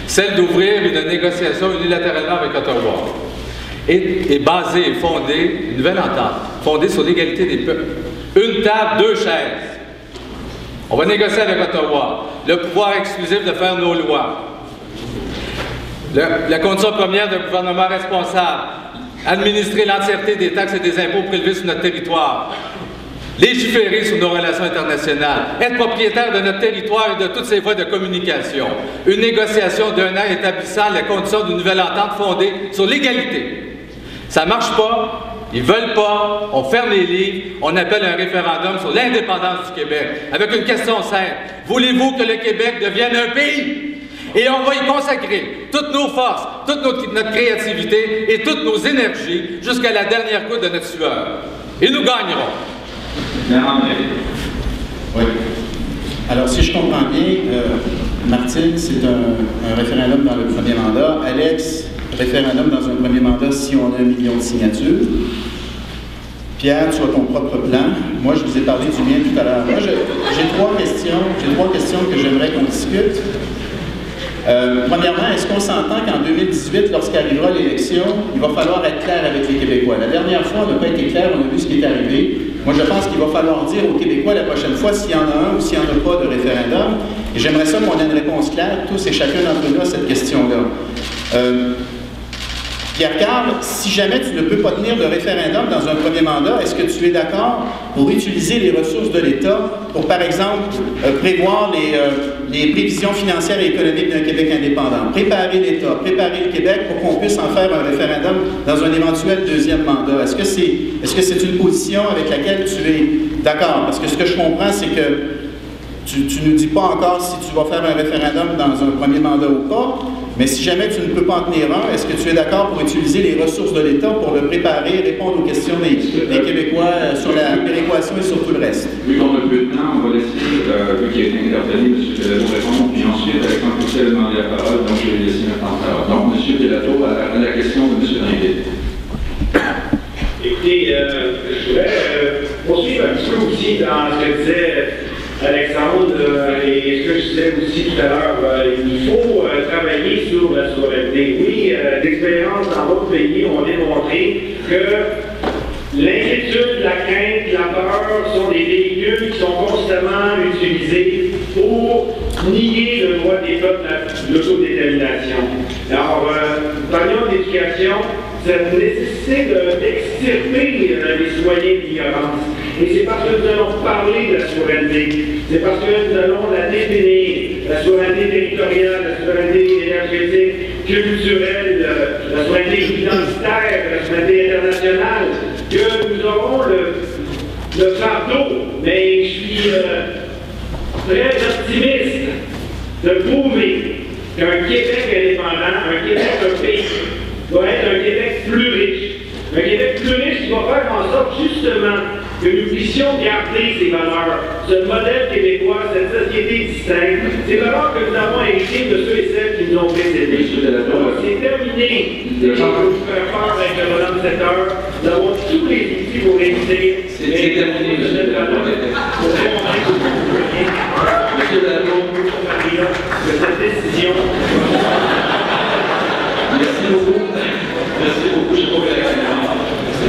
Celle d'ouvrir une négociation unilatéralement avec Ottawa. Et basée, fondée, une nouvelle entente, fondée sur l'égalité des peuples. Une table, 2 chaises. On va négocier avec Ottawa. Le pouvoir exclusif de faire nos lois. La condition première d'un gouvernement responsable. Administrer l'entièreté des taxes et des impôts prélevés sur notre territoire. Légiférer sur nos relations internationales. Être propriétaire de notre territoire et de toutes ses voies de communication. Une négociation d'1 an établissant les conditions d'une nouvelle entente fondée sur l'égalité. Ça ne marche pas. Ils ne veulent pas, on ferme les livres, on appelle un référendum sur l'indépendance du Québec, avec une question simple. Voulez-vous que le Québec devienne un pays? Et on va y consacrer toutes nos forces, toute notre créativité et toutes nos énergies jusqu'à la dernière goutte de notre sueur. Et nous gagnerons. Oui. Alors, si je comprends bien, Martine, c'est un référendum dans le premier mandat. Alex, référendum dans un premier mandat si on a 1 million de signatures. Pierre, tu as ton propre plan. Moi, je vous ai parlé du mien tout à l'heure. Moi, j'ai trois questions que j'aimerais qu'on discute. Premièrement, est-ce qu'on s'entend qu'en 2018, lorsqu'arrivera l'élection, il va falloir être clair avec les Québécois? La dernière fois, on n'a pas été clair, on a vu ce qui est arrivé. Moi, je pense qu'il va falloir dire aux Québécois la prochaine fois s'il y en a un ou s'il n'y en a pas de référendum. Et j'aimerais ça qu'on ait une réponse claire, tous et chacun d'entre nous, à cette question-là. Pierre-Carl, si jamais tu ne peux pas tenir de référendum dans un premier mandat, est-ce que tu es d'accord pour utiliser les ressources de l'État pour, par exemple, prévoir les prévisions financières et économiques d'un Québec indépendant, préparer l'État, préparer le Québec pour qu'on puisse en faire un référendum dans un éventuel deuxième mandat? Est-ce que c'est une position avec laquelle tu es d'accord? Parce que ce que je comprends, c'est que tu ne nous dis pas encore si tu vas faire un référendum dans un premier mandat ou pas, mais si jamais tu ne peux pas en tenir un, est-ce que tu es d'accord pour utiliser les ressources de l'État pour le préparer, répondre aux questions des Québécois sur la péréquation et sur tout le reste? Vu qu'on a peu de temps, on va laisser, vu qu'il a été interpellé, M. Pélato répondre, puis ensuite, Alexandre Courcelle a demandé la parole, donc je vais laisser maintenant la parole. Donc, M. Pélato, à la question de M. Drinville. Écoutez, je voudrais poursuivre un petit peu aussi dans ce que disait Alexandre, et ce que je disais aussi tout à l'heure, il faut travailler sur la souveraineté. Oui, l'expérience dans d'autres pays ont démontré que l'inquiétude, la crainte, la peur sont des véhicules qui sont constamment utilisés pour nier le droit des peuples à l'autodétermination. Alors, parlions d'éducation, ça nécessite d'extirper les citoyens de l'ignorance. Et c'est parce que nous allons parler de la souveraineté, c'est parce que nous allons la définir, la souveraineté territoriale, la souveraineté énergétique, culturelle, la souveraineté identitaire, la souveraineté internationale, que nous aurons le fardeau. Mais je suis très optimiste de prouver qu'un Québec indépendant, un Québec, un pays, doit être un Québec plus riche. Un Québec plus riche qui va faire en sorte justement que nous puissions garder ces valeurs, ce modèle québécois, cette société distincte, ces valeurs que nous avons héritées de ceux et celles qui nous ont précédés. C'est terminé. Je vais vous faire peur avec le bonhomme 7 heures. Nous avons tous les outils pour réussir. C'est terminé, M. Pélato. M. Pélato, de cette décision. Merci beaucoup. Merci beaucoup, je trouve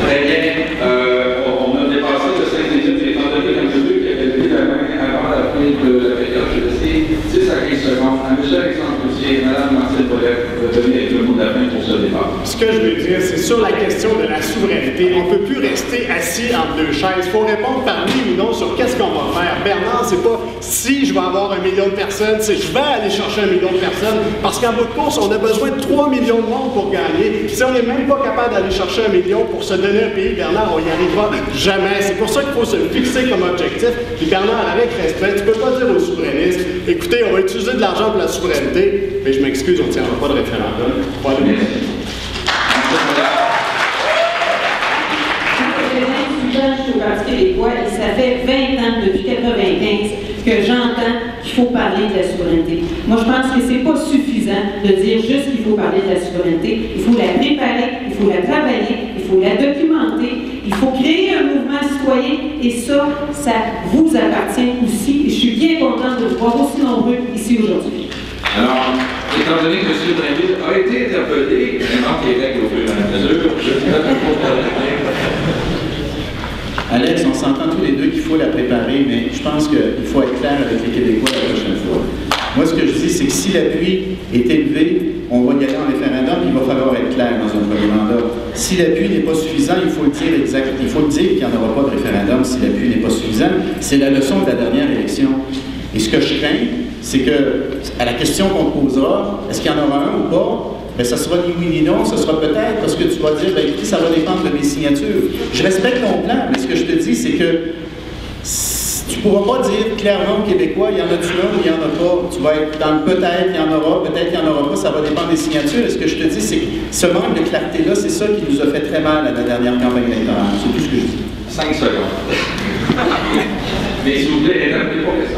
très bien. On a dépassé le 5 minutes, étant donné qu'un peu qui avait levé la main avant la fin de la période, je vais laisser 10 à 15 secondes à M. Alexandre Courtier et Mme Martine Paulette de donner le mot de la fin pour ce débat. Ce que je veux dire, c'est sur la question de la souveraineté. On ne peut plus rester assis entre deux chaises. Il faut répondre par oui ou non sur qu'est-ce qu'on va faire. Bernard, c'est pas si je vais avoir 1 million de personnes, c'est je vais aller chercher 1 million de personnes. Parce qu'en bout de course, on a besoin de 3 millions de monde pour gagner. Puis si on n'est même pas capable d'aller chercher 1 million pour se donner un pays, Bernard, on n'y arrivera jamais. C'est pour ça qu'il faut se fixer comme objectif. Puis Bernard, avec respect, tu peux pas dire aux souverainistes, écoutez, on va utiliser de l'argent pour la souveraineté, mais je m'excuse, on ne tiendra pas de référendum. Voilà. Je suis au Parti québécois et ça fait 20 ans, depuis 1995, que j'entends qu'il faut parler de la souveraineté. Moi, je pense que c'est pas suffisant de dire juste qu'il faut parler de la souveraineté. Il faut la préparer, il faut la travailler, il faut la documenter, il faut créer un mouvement citoyen et ça vous appartient aussi. Et je suis bien contente de vous voir aussi nombreux ici aujourd'hui. Alors, étant donné que M. Drinville a été interpellé, maintenant qu'il est règle au fur et à mesure, je vais Alex, on s'entend tous les deux qu'il faut la préparer, mais je pense qu'il faut être clair avec les Québécois la prochaine fois. Moi, ce que je dis, c'est que si l'appui est élevé, on va y aller en référendum, il va falloir être clair dans un premier mandat. Si l'appui n'est pas suffisant, il faut le dire il faut le dire qu'il n'y en aura pas de référendum si l'appui n'est pas suffisant. C'est la leçon de la dernière élection. Et ce que je crains, c'est que, à la question qu'on te posera, est-ce qu'il y en aura un ou pas? Bien, ça sera ni oui ni non, ce sera peut-être parce que tu vas dire, bien, écoutez, ça va dépendre de mes signatures. Je respecte ton plan, mais ce que je te dis, c'est que tu ne pourras pas dire clairement aux Québécois, il y en a-tu un ou il n'y en a pas. Tu vas être dans le peut-être, il y en aura, peut-être qu'il n'y en aura pas, ça va dépendre des signatures. Et ce que je te dis, c'est que ce manque de clarté-là, c'est ça qui nous a fait très mal à la dernière campagne électorale. C'est tout ce que je dis. 5 secondes. Mais s'il vous plaît, n'appelez pas les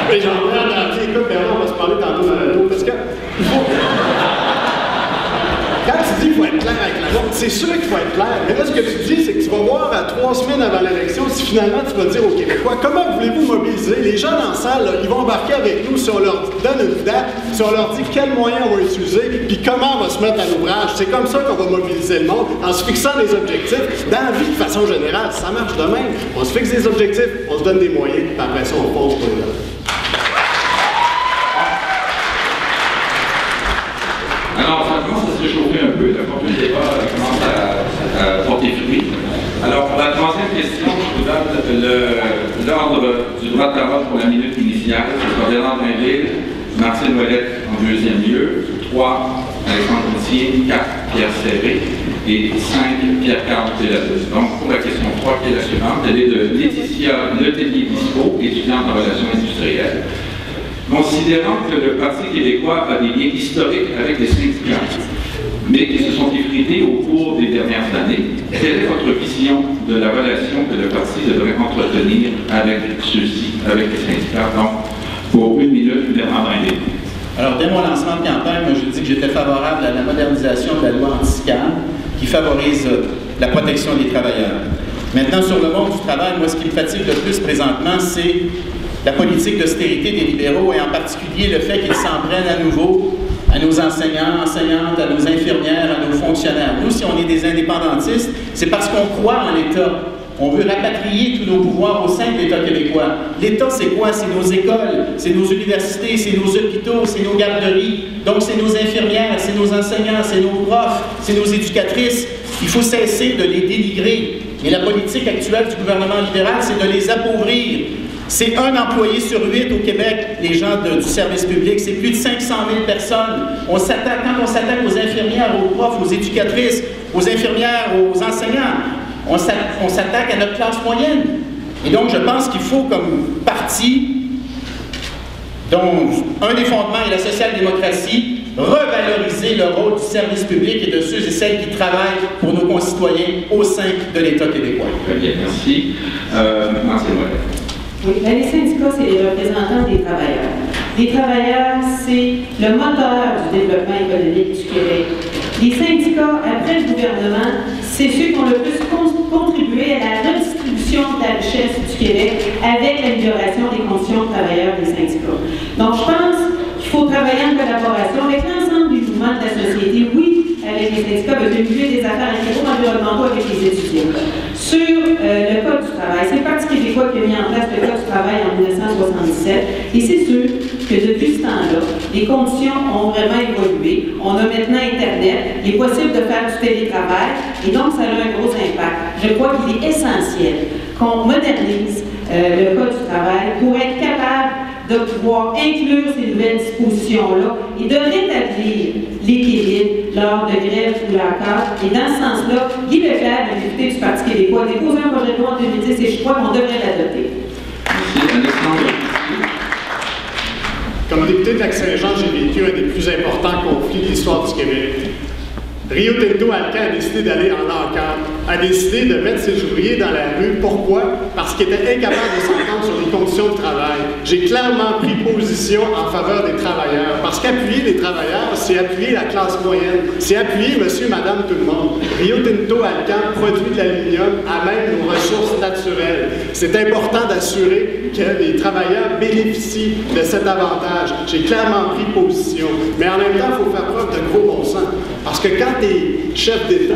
Mais j'en prends dans la vie. Écoute, Bernard, on va se parler tantôt dans la dos, parce que quand tu dis qu'il faut être clair avec la loi, c'est sûr qu'il faut être clair. Mais là, ce que tu dis, c'est que tu vas voir à 3 semaines avant l'élection si finalement tu vas dire aux Québécois comment voulez-vous mobiliser. Les gens dans la salle, là, ils vont embarquer avec nous si on leur donne une date, si on leur dit quels moyens on va utiliser, puis comment on va se mettre à l'ouvrage. C'est comme ça qu'on va mobiliser le monde, en se fixant des objectifs. Dans la vie, de façon générale, ça marche de même. On se fixe des objectifs, on se donne des moyens, puis après ça, on pose pour les autres. Alors, ça commence à se réchauffer un peu, le contenu du débat commence à porter fruit. Alors, pour la troisième question, je vous donne l'ordre du droit de parole pour la minute initiale. Ce sera Bernard Drinville, Martine Ouellette en deuxième lieu, 3, Alexandre Routier, 4, Pierre Serré et 5, Pierre-Carl Péladeus. Donc, pour la question 3, qui est la suivante, elle est de Laetitia Letellier-Bispo, étudiante en relations industrielles. Considérant que le Parti québécois a des liens historiques avec les syndicats, mais qui se sont effrités au cours des dernières années, quelle est votre vision de la relation que le Parti devrait entretenir avec ceux-ci, avec les syndicats? Donc, pour une minute, Bernard Drinville. Alors, dès mon lancement de campagne, moi, je dis que j'étais favorable à la modernisation de la loi anti-SCAM qui favorise la protection des travailleurs. Maintenant, sur le monde du travail, moi, ce qui me fatigue le plus présentement, c'est la politique d'austérité des libéraux et en particulier le fait qu'ils s'en prennent à nouveau à nos enseignants, enseignantes, à nos infirmières, à nos fonctionnaires. Nous, si on est des indépendantistes, c'est parce qu'on croit en l'État. On veut rapatrier tous nos pouvoirs au sein de l'État québécois. L'État, c'est quoi? C'est nos écoles, c'est nos universités, c'est nos hôpitaux, c'est nos garderies. Donc, c'est nos infirmières, c'est nos enseignants, c'est nos profs, c'est nos éducatrices. Il faut cesser de les dénigrer. Mais la politique actuelle du gouvernement libéral, c'est de les appauvrir. C'est un employé sur 8 au Québec, les gens du service public. C'est plus de 500 000 personnes. Quand on s'attaque aux infirmières, aux profs, aux éducatrices, aux infirmières, aux enseignants, on s'attaque à notre classe moyenne. Et donc, je pense qu'il faut, comme parti, dont un des fondements est la social-démocratie, revaloriser le rôle du service public et de ceux et celles qui travaillent pour nos concitoyens au sein de l'État québécois. Très bien, merci. Martine Ouellette. Oui, les syndicats, c'est les représentants des travailleurs. Les travailleurs, c'est le moteur du développement économique du Québec. Les syndicats, après le gouvernement, c'est ceux qui ont le plus contribué à la redistribution de la richesse du Québec avec l'amélioration des conditions de travailleurs des syndicats. Donc, je pense qu'il faut travailler en collaboration avec l'ensemble du mouvement de la société, oui, avec les syndicats, mais le milieu des affaires environnementaux avec les étudiants. Sur le Code du travail, c'est le Parti québécois qui a mis en place le Code du travail en 1977, et c'est sûr que depuis ce temps-là, les conditions ont vraiment évolué. On a maintenant Internet, il est possible de faire du télétravail, et donc ça a un gros impact. Je crois qu'il est essentiel qu'on modernise le Code du travail pour être capable de pouvoir inclure ces nouvelles dispositions-là et de rétablir l'équilibre lors de grève ou l'accord. Et dans ce sens-là, Guy Leclerc, le député du Parti québécois, a déposé un projet de loi en 2010 et je crois qu'on devrait l'adopter. Comme député de Lac-Saint-Jean, j'ai vécu un des plus importants conflits de l'histoire du Québec. Rio Tinto Alcan a décidé d'aller en encart, a décidé de mettre ses ouvriers dans la rue. Pourquoi? Parce qu'il était incapable de s'entendre sur les conditions de travail. J'ai clairement pris position en faveur des travailleurs, parce qu'appuyer les travailleurs, c'est appuyer la classe moyenne, c'est appuyer monsieur, madame, tout le monde. Rio Tinto Alcan produit de l'aluminium à même nos ressources naturelles. C'est important d'assurer que les travailleurs bénéficient de cet avantage. J'ai clairement pris position. Mais en même temps, il faut faire preuve de gros bon sens. Parce que quand tu es chef d'État,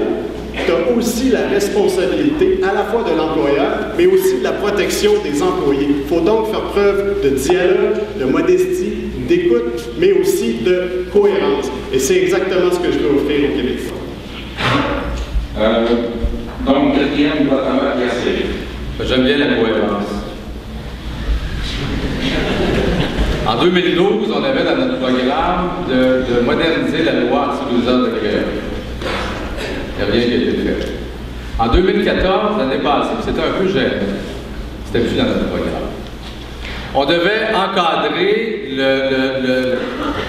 tu as aussi la responsabilité à la fois de l'employeur, mais aussi de la protection des employés. Il faut donc faire preuve de dialogue, de modestie, d'écoute, mais aussi de cohérence. Et c'est exactement ce que je veux offrir aux Québécois. Donc, quatrième, Guatemala, Pierre Serré. J'aime bien la cohérence. En 2012, on avait dans notre programme de moderniser la loi sur 2 heures de grève. Il n'y a rien qui a été fait. En 2014, l'année passée, c'était un peu gênant. C'était plus dans notre programme. On devait encadrer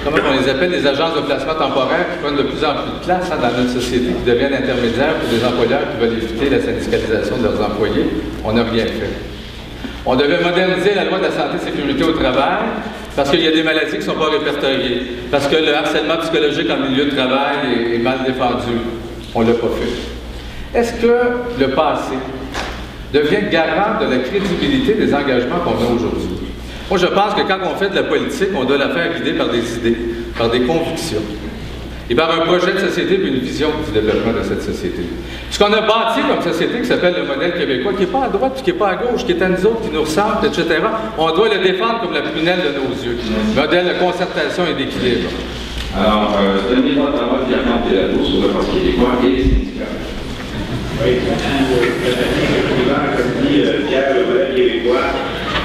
comment on les appelle, les agences de placement temporaire qui prennent de plus en plus de place dans notre société, qui deviennent intermédiaires pour des employeurs qui veulent éviter la syndicalisation de leurs employés. On n'a rien fait. On devait moderniser la loi de la santé et sécurité au travail parce qu'il y a des maladies qui ne sont pas répertoriées, parce que le harcèlement psychologique en milieu de travail est mal défendu. On ne l'a pas fait. Est-ce que le passé devient garant de la crédibilité des engagements qu'on a aujourd'hui? Moi, je pense que quand on fait de la politique, on doit la faire guider par des idées, par des convictions, et par un projet de société et une vision du développement de cette société. Ce qu'on a bâti comme société qui s'appelle le modèle québécois, qui n'est pas à droite, puis qui n'est pas à gauche, qui est à nous autres, qui nous ressemble, etc., on doit le défendre comme la prunelle de nos yeux. Modèle de concertation et d'équilibre. Alors, donnez-moi la parole Pierre-Marc Péladeau sur le Parti québécois et les syndicats. Oui, comme dit Pierre, le modèle québécois,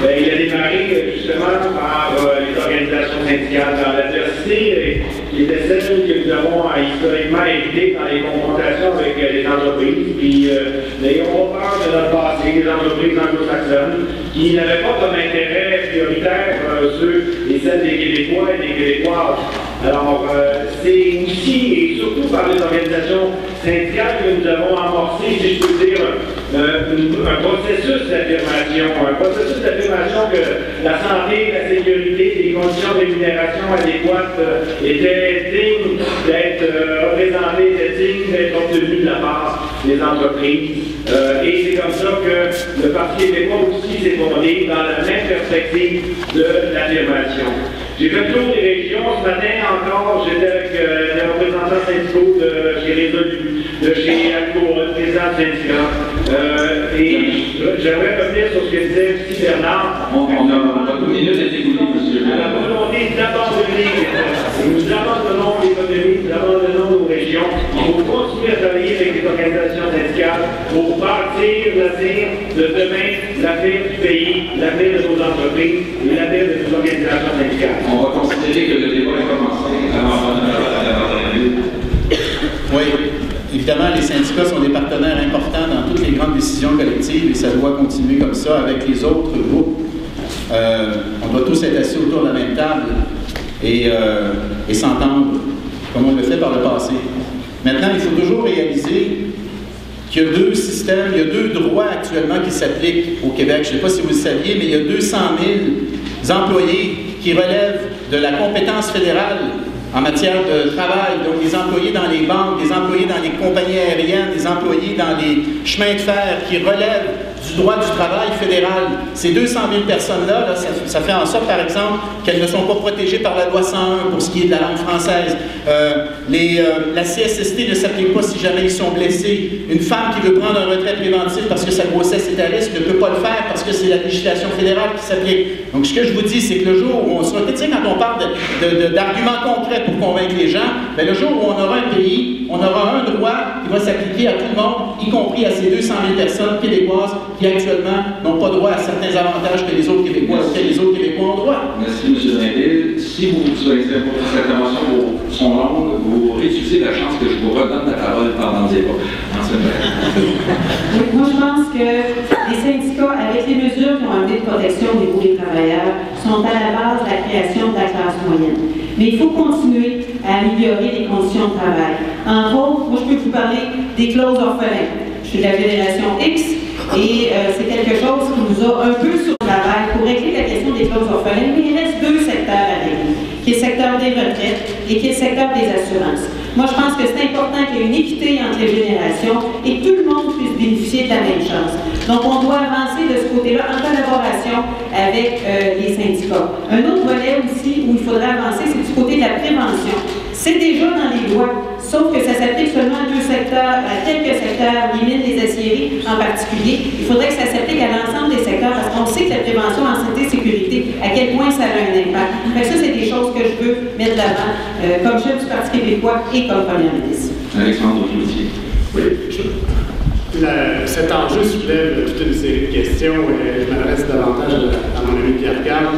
ben, il a démarré justement par les organisations syndicales dans l'adversité, qui était celle que nous avons historiquement évité dans les confrontations avec les entreprises. Puis n'ayons pas peur de notre passé, les entreprises anglo-saxonnes, qui n'avaient pas comme intérêt prioritaire ceux et celles des Québécois et des Québécoises. Alors, c'est aussi et surtout par les organisations syndicales que nous avons amorcé, si je peux dire, un processus d'affirmation que la santé, la sécurité, les conditions de rémunération adéquates étaient dignes d'être représentées, étaient dignes d'être obtenues de la part des entreprises. Et c'est comme ça que le Parti québécois aussi s'est fondé dans la même perspective de l'affirmation. J'ai fait le tour des régions. Ce matin encore, j'étais avec les représentants syndicaux de chez Résolu, de chez Alco, le président du syndicat. Et j'aimerais revenir sur ce que disait aussi Bernard. On a 2 minutes à écouter, monsieur. La volonté d'abandonner, nous abandonnons l'économie, nous abandonnons nos régions. Il faut continuer à travailler avec les organisations syndicales pour bâtir l'avenir de demain, l'avenir du pays, l'avenir de nos entreprises et l'avenir de nos organisations syndicales. On va considérer que le débat est commencé. Oui, évidemment, les syndicats sont des partenaires importants dans toutes les grandes décisions collectives et ça doit continuer comme ça avec les autres groupes. On doit tous être assis autour de la même table et s'entendre comme on le fait par le passé. Maintenant, il faut toujours réaliser qu'il y a 2 systèmes, il y a 2 droits actuellement qui s'appliquent au Québec. Je ne sais pas si vous le saviez, mais il y a 200 000 employés qui relèvent de la compétence fédérale en matière de travail, donc des employés dans les banques, des employés dans les compagnies aériennes, des employés dans les chemins de fer qui relèvent du droit du travail fédéral. Ces 200 000 personnes-là, ça fait en sorte, par exemple, qu'elles ne sont pas protégées par la loi 101 pour ce qui est de la langue française. La CSST ne s'applique pas si jamais ils sont blessés. Une femme qui veut prendre un retrait préventif parce que sa grossesse est à risque ne peut pas le faire parce que c'est la législation fédérale qui s'applique. Donc, ce que je vous dis, c'est que le jour où on sera... Tu sais, quand on parle d'arguments concrets pour convaincre les gens, bien, le jour où on aura un pays, on aura un droit qui va s'appliquer à tout le monde, y compris à ces 200 000 personnes québécoises qui actuellement n'ont pas droit à certains avantages que les autres Québécois, auxquels les autres Québécois ont droit. Merci, M. Drainville. Si vous souhaitez pour cette intervention sont longues, vous réduisez la chance que je vous redonne la parole pendant le débat. Moi, je pense que les syndicats, avec les mesures qui ont amené de protection au niveau des travailleurs, sont à la base de la création de la classe moyenne. Mais il faut continuer à améliorer les conditions de travail. Entre autres, moi, je peux vous parler des clauses orphelins. Je suis de la génération X et c'est quelque chose qui nous a un peu sur le travail pour régler la question des clauses orphelins. Mais il reste 2 secteurs à régler, qui est le secteur des retraites et qui est le secteur des assurances. Moi, je pense que c'est important qu'il y ait une équité entre les générations et que tout le monde puisse bénéficier de la même chance. Donc, on doit avancer de ce côté-là en collaboration avec les syndicats. Un autre volet aussi où il faudrait avancer, c'est du côté de la prévention. C'est déjà dans les lois, sauf que ça s'applique seulement à 2 secteurs, à quelques secteurs, les mines, les aciéries en particulier. Il faudrait que ça s'applique à l'ensemble des secteurs parce qu'on sait que la prévention en santé et sécurité, à quel point ça a un impact. Fait que ça, c'est des choses que je veux mettre de l'avant comme chef du Parti québécois et comme première ministre. Alexandre Cloutier. Oui. Cet enjeu soulève toute une série de questions et je m'adresse davantage à mon ami Pierre Carl.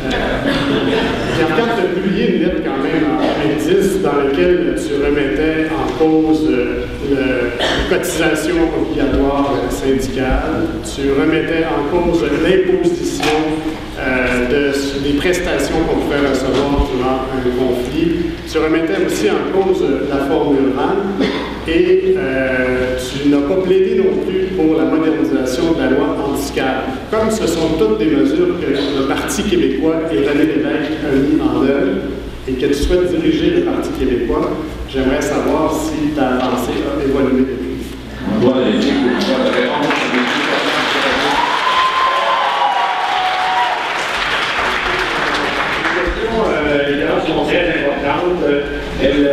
Pierre Carl a publié une lettre quand même en 2010 dans laquelle tu remettais en cause les cotisations obligatoires syndicales, tu remettais en cause l'imposition des prestations qu'on pouvait recevoir durant un conflit, tu remettais aussi en cause la formule RAN. et tu n'as pas plaidé non plus pour la modernisation de la loi handicap. Comme ce sont toutes des mesures que le Parti québécois et René Lévesque a mis en œuvre et que tu souhaites diriger le Parti québécois, j'aimerais savoir si ta avancée a évolué depuis. Évidemment, sont très importantes. Elles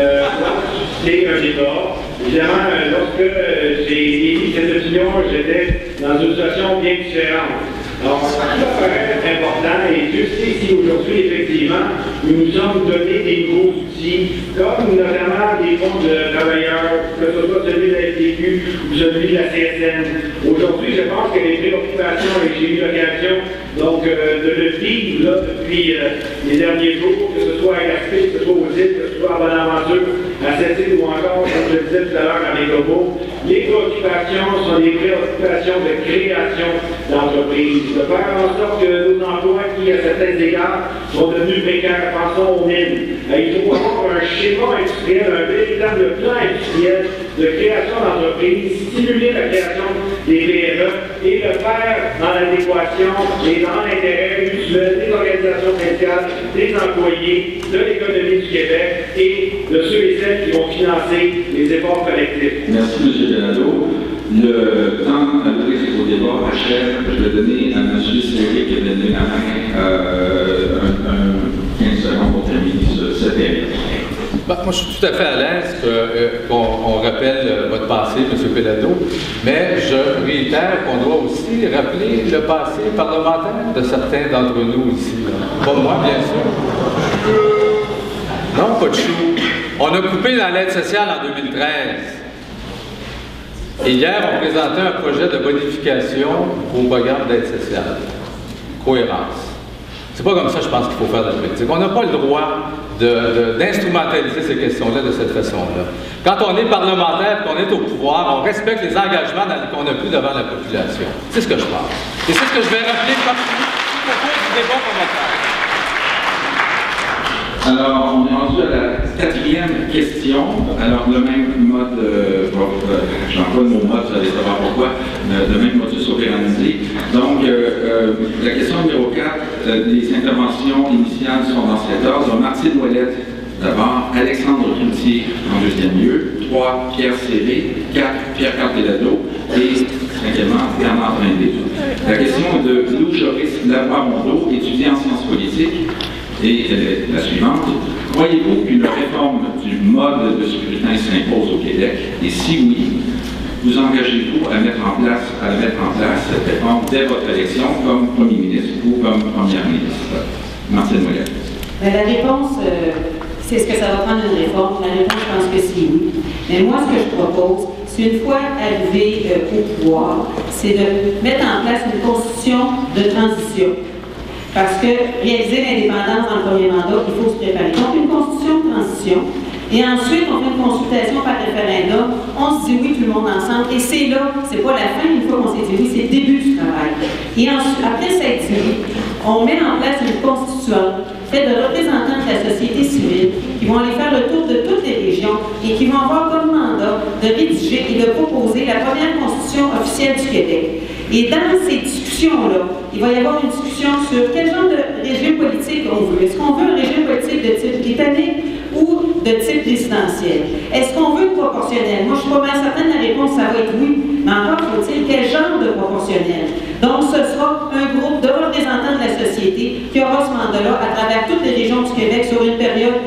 susciter un débat. Évidemment, lorsque j'ai émis cette opinion, j'étais dans une situation bien différente. Alors, ça paraît important et Dieu sait si aujourd'hui, effectivement, nous nous sommes donné des nouveaux outils, comme notamment des fonds de travailleurs, que ce soit celui de la FTQ ou celui de la CSN. Aujourd'hui, je pense que les préoccupations, et j'ai eu l'occasion donc de le vivre là, depuis les derniers jours, que ce soit à LRP, que ce soit aux îles, que ce soit à Bonaventure, à Sept-Îles ou encore, comme je le disais tout à l'heure, à Mégobo, les préoccupations sont des préoccupations de création d'entreprises, de faire en sorte que nos emplois qui, à certains égards, sont devenus précaires, pensons aux mines. Il faut avoir un schéma industriel, un véritable plan industriel de création d'entreprises, stimuler la création des PME et le faire dans l'adéquation et dans l'intérêt mutuel des organisations syndicales, des employés, de l'économie du Québec et de ceux et celles qui vont financer les efforts collectifs. Merci, M. Delado. Le temps alloué au débat achève. Je vais donner à M. Séric qui a donné la main 15 secondes pour terminer ce thème. Moi, je suis tout à fait à l'aise qu'on rappelle votre passé, M. Pelado, mais je réitère qu'on doit aussi rappeler le passé parlementaire de certains d'entre nous ici. Pas moi, bien sûr. Non, pas de chou. On a coupé dans l'aide sociale en 2013. Et hier, on présentait un projet de bonification au programme d'aide sociale. Cohérence. C'est pas comme ça, je pense, qu'il faut faire de la politique. On n'a pas le droit d'instrumentaliser ces questions-là de cette façon-là. Quand on est parlementaire, qu'on est au pouvoir, on respecte les engagements qu'on a pris devant la population. C'est ce que je pense. Et c'est ce que je vais rappeler comme au cours du débat qu'on va faire. Alors, on est rendu à la quatrième question. Alors, le même mode, j'emploie le mot mode, vous allez savoir pourquoi, le même modus operandi. Donc, la question numéro 4, les interventions initiales sont dans cet ordre. Martine Ouellette, d'abord, Alexandre Cloutier en deuxième lieu, 3, Pierre Séré, 4, Pierre-Carl Pelado et 5e, Bernard Trindé. La question est de Lou Joris Lavoie-Mondeau, étudiant en sciences politiques. Et la suivante, croyez-vous qu'une réforme du mode de scrutin s'impose au Québec? Et si oui, vous engagez-vous à mettre en place cette réforme dès votre élection comme Premier ministre ou comme Première ministre? Martine Ouellette. La réponse, c'est ce que ça va prendre une réforme. La réponse, je pense que c'est oui. Mais moi, ce que je propose, c'est une fois arrivé au pouvoir, c'est de mettre en place une constitution de transition. Parce que réaliser l'indépendance dans le premier mandat, il faut se préparer. Donc, une constitution de transition. Et ensuite, on fait une consultation par référendum. On se dit oui, tout le monde ensemble. Et c'est là, c'est pas la fin, une fois qu'on s'est dit oui, c'est le début du travail. Et ensuite, après cette dit, on met en place une constituante faite de représentants de la société civile qui vont aller faire le tour de toutes les régions et qui vont avoir comme mandat de rédiger et de proposer la première constitution officielle du Québec. Et dans ces discussions-là, il va y avoir une discussion sur quel genre de régime politique on veut. Est-ce qu'on veut un régime politique de type britannique ou de type résidentiel? Est-ce qu'on veut proportionnel? Moi, je suis pas mal certaine de la réponse, ça va être oui. Mais encore faut-il quel genre de proportionnel? Donc, ce sera un groupe de représentants de la société qui aura ce mandat-là à travers toutes les régions du Québec sur une période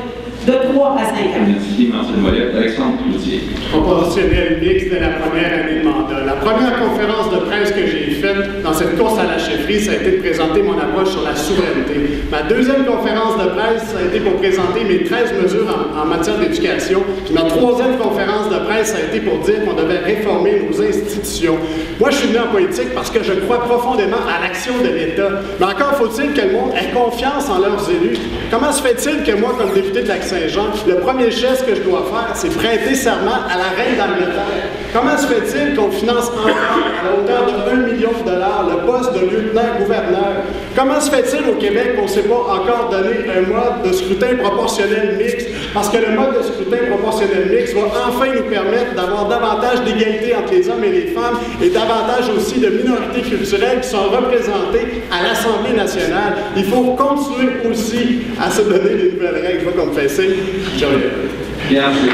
de 3 à 5 ans. Merci, Martine Ouellette. Alexandre Cloutier. Proportionnel mixte de la première année de mandat. La première conférence de presse que j'ai faite dans cette course à la chefferie, ça a été de présenter mon approche sur la souveraineté. Ma deuxième conférence de presse, ça a été pour présenter mes 13 mesures en matière d'éducation. Puis ma troisième conférence de presse, ça a été pour dire qu'on devait réformer nos institutions. Moi, je suis venu en politique parce que je crois profondément à l'action de l'État. Mais encore faut-il que le monde ait confiance en leurs élus. Comment se fait-il que moi, comme député de Lac-Saint-Jean, le premier geste que je dois faire, c'est prêter serment à la reine d'Angleterre? Comment se fait-il qu'on finance encore à la hauteur de 1 million de dollars le poste de lieutenant-gouverneur? Comment se fait-il au Québec qu'on ne s'est pas encore donné un mode de scrutin proportionnel mixte Parce que le mode de scrutin proportionnel mixte va enfin nous permettre d'avoir davantage d'égalité entre les hommes et les femmes et davantage aussi de minorités culturelles qui sont représentées à l'Assemblée nationale. Il faut continuer aussi à se donner des nouvelles règles. Je vois qu'on me fait signe. Bien sûr.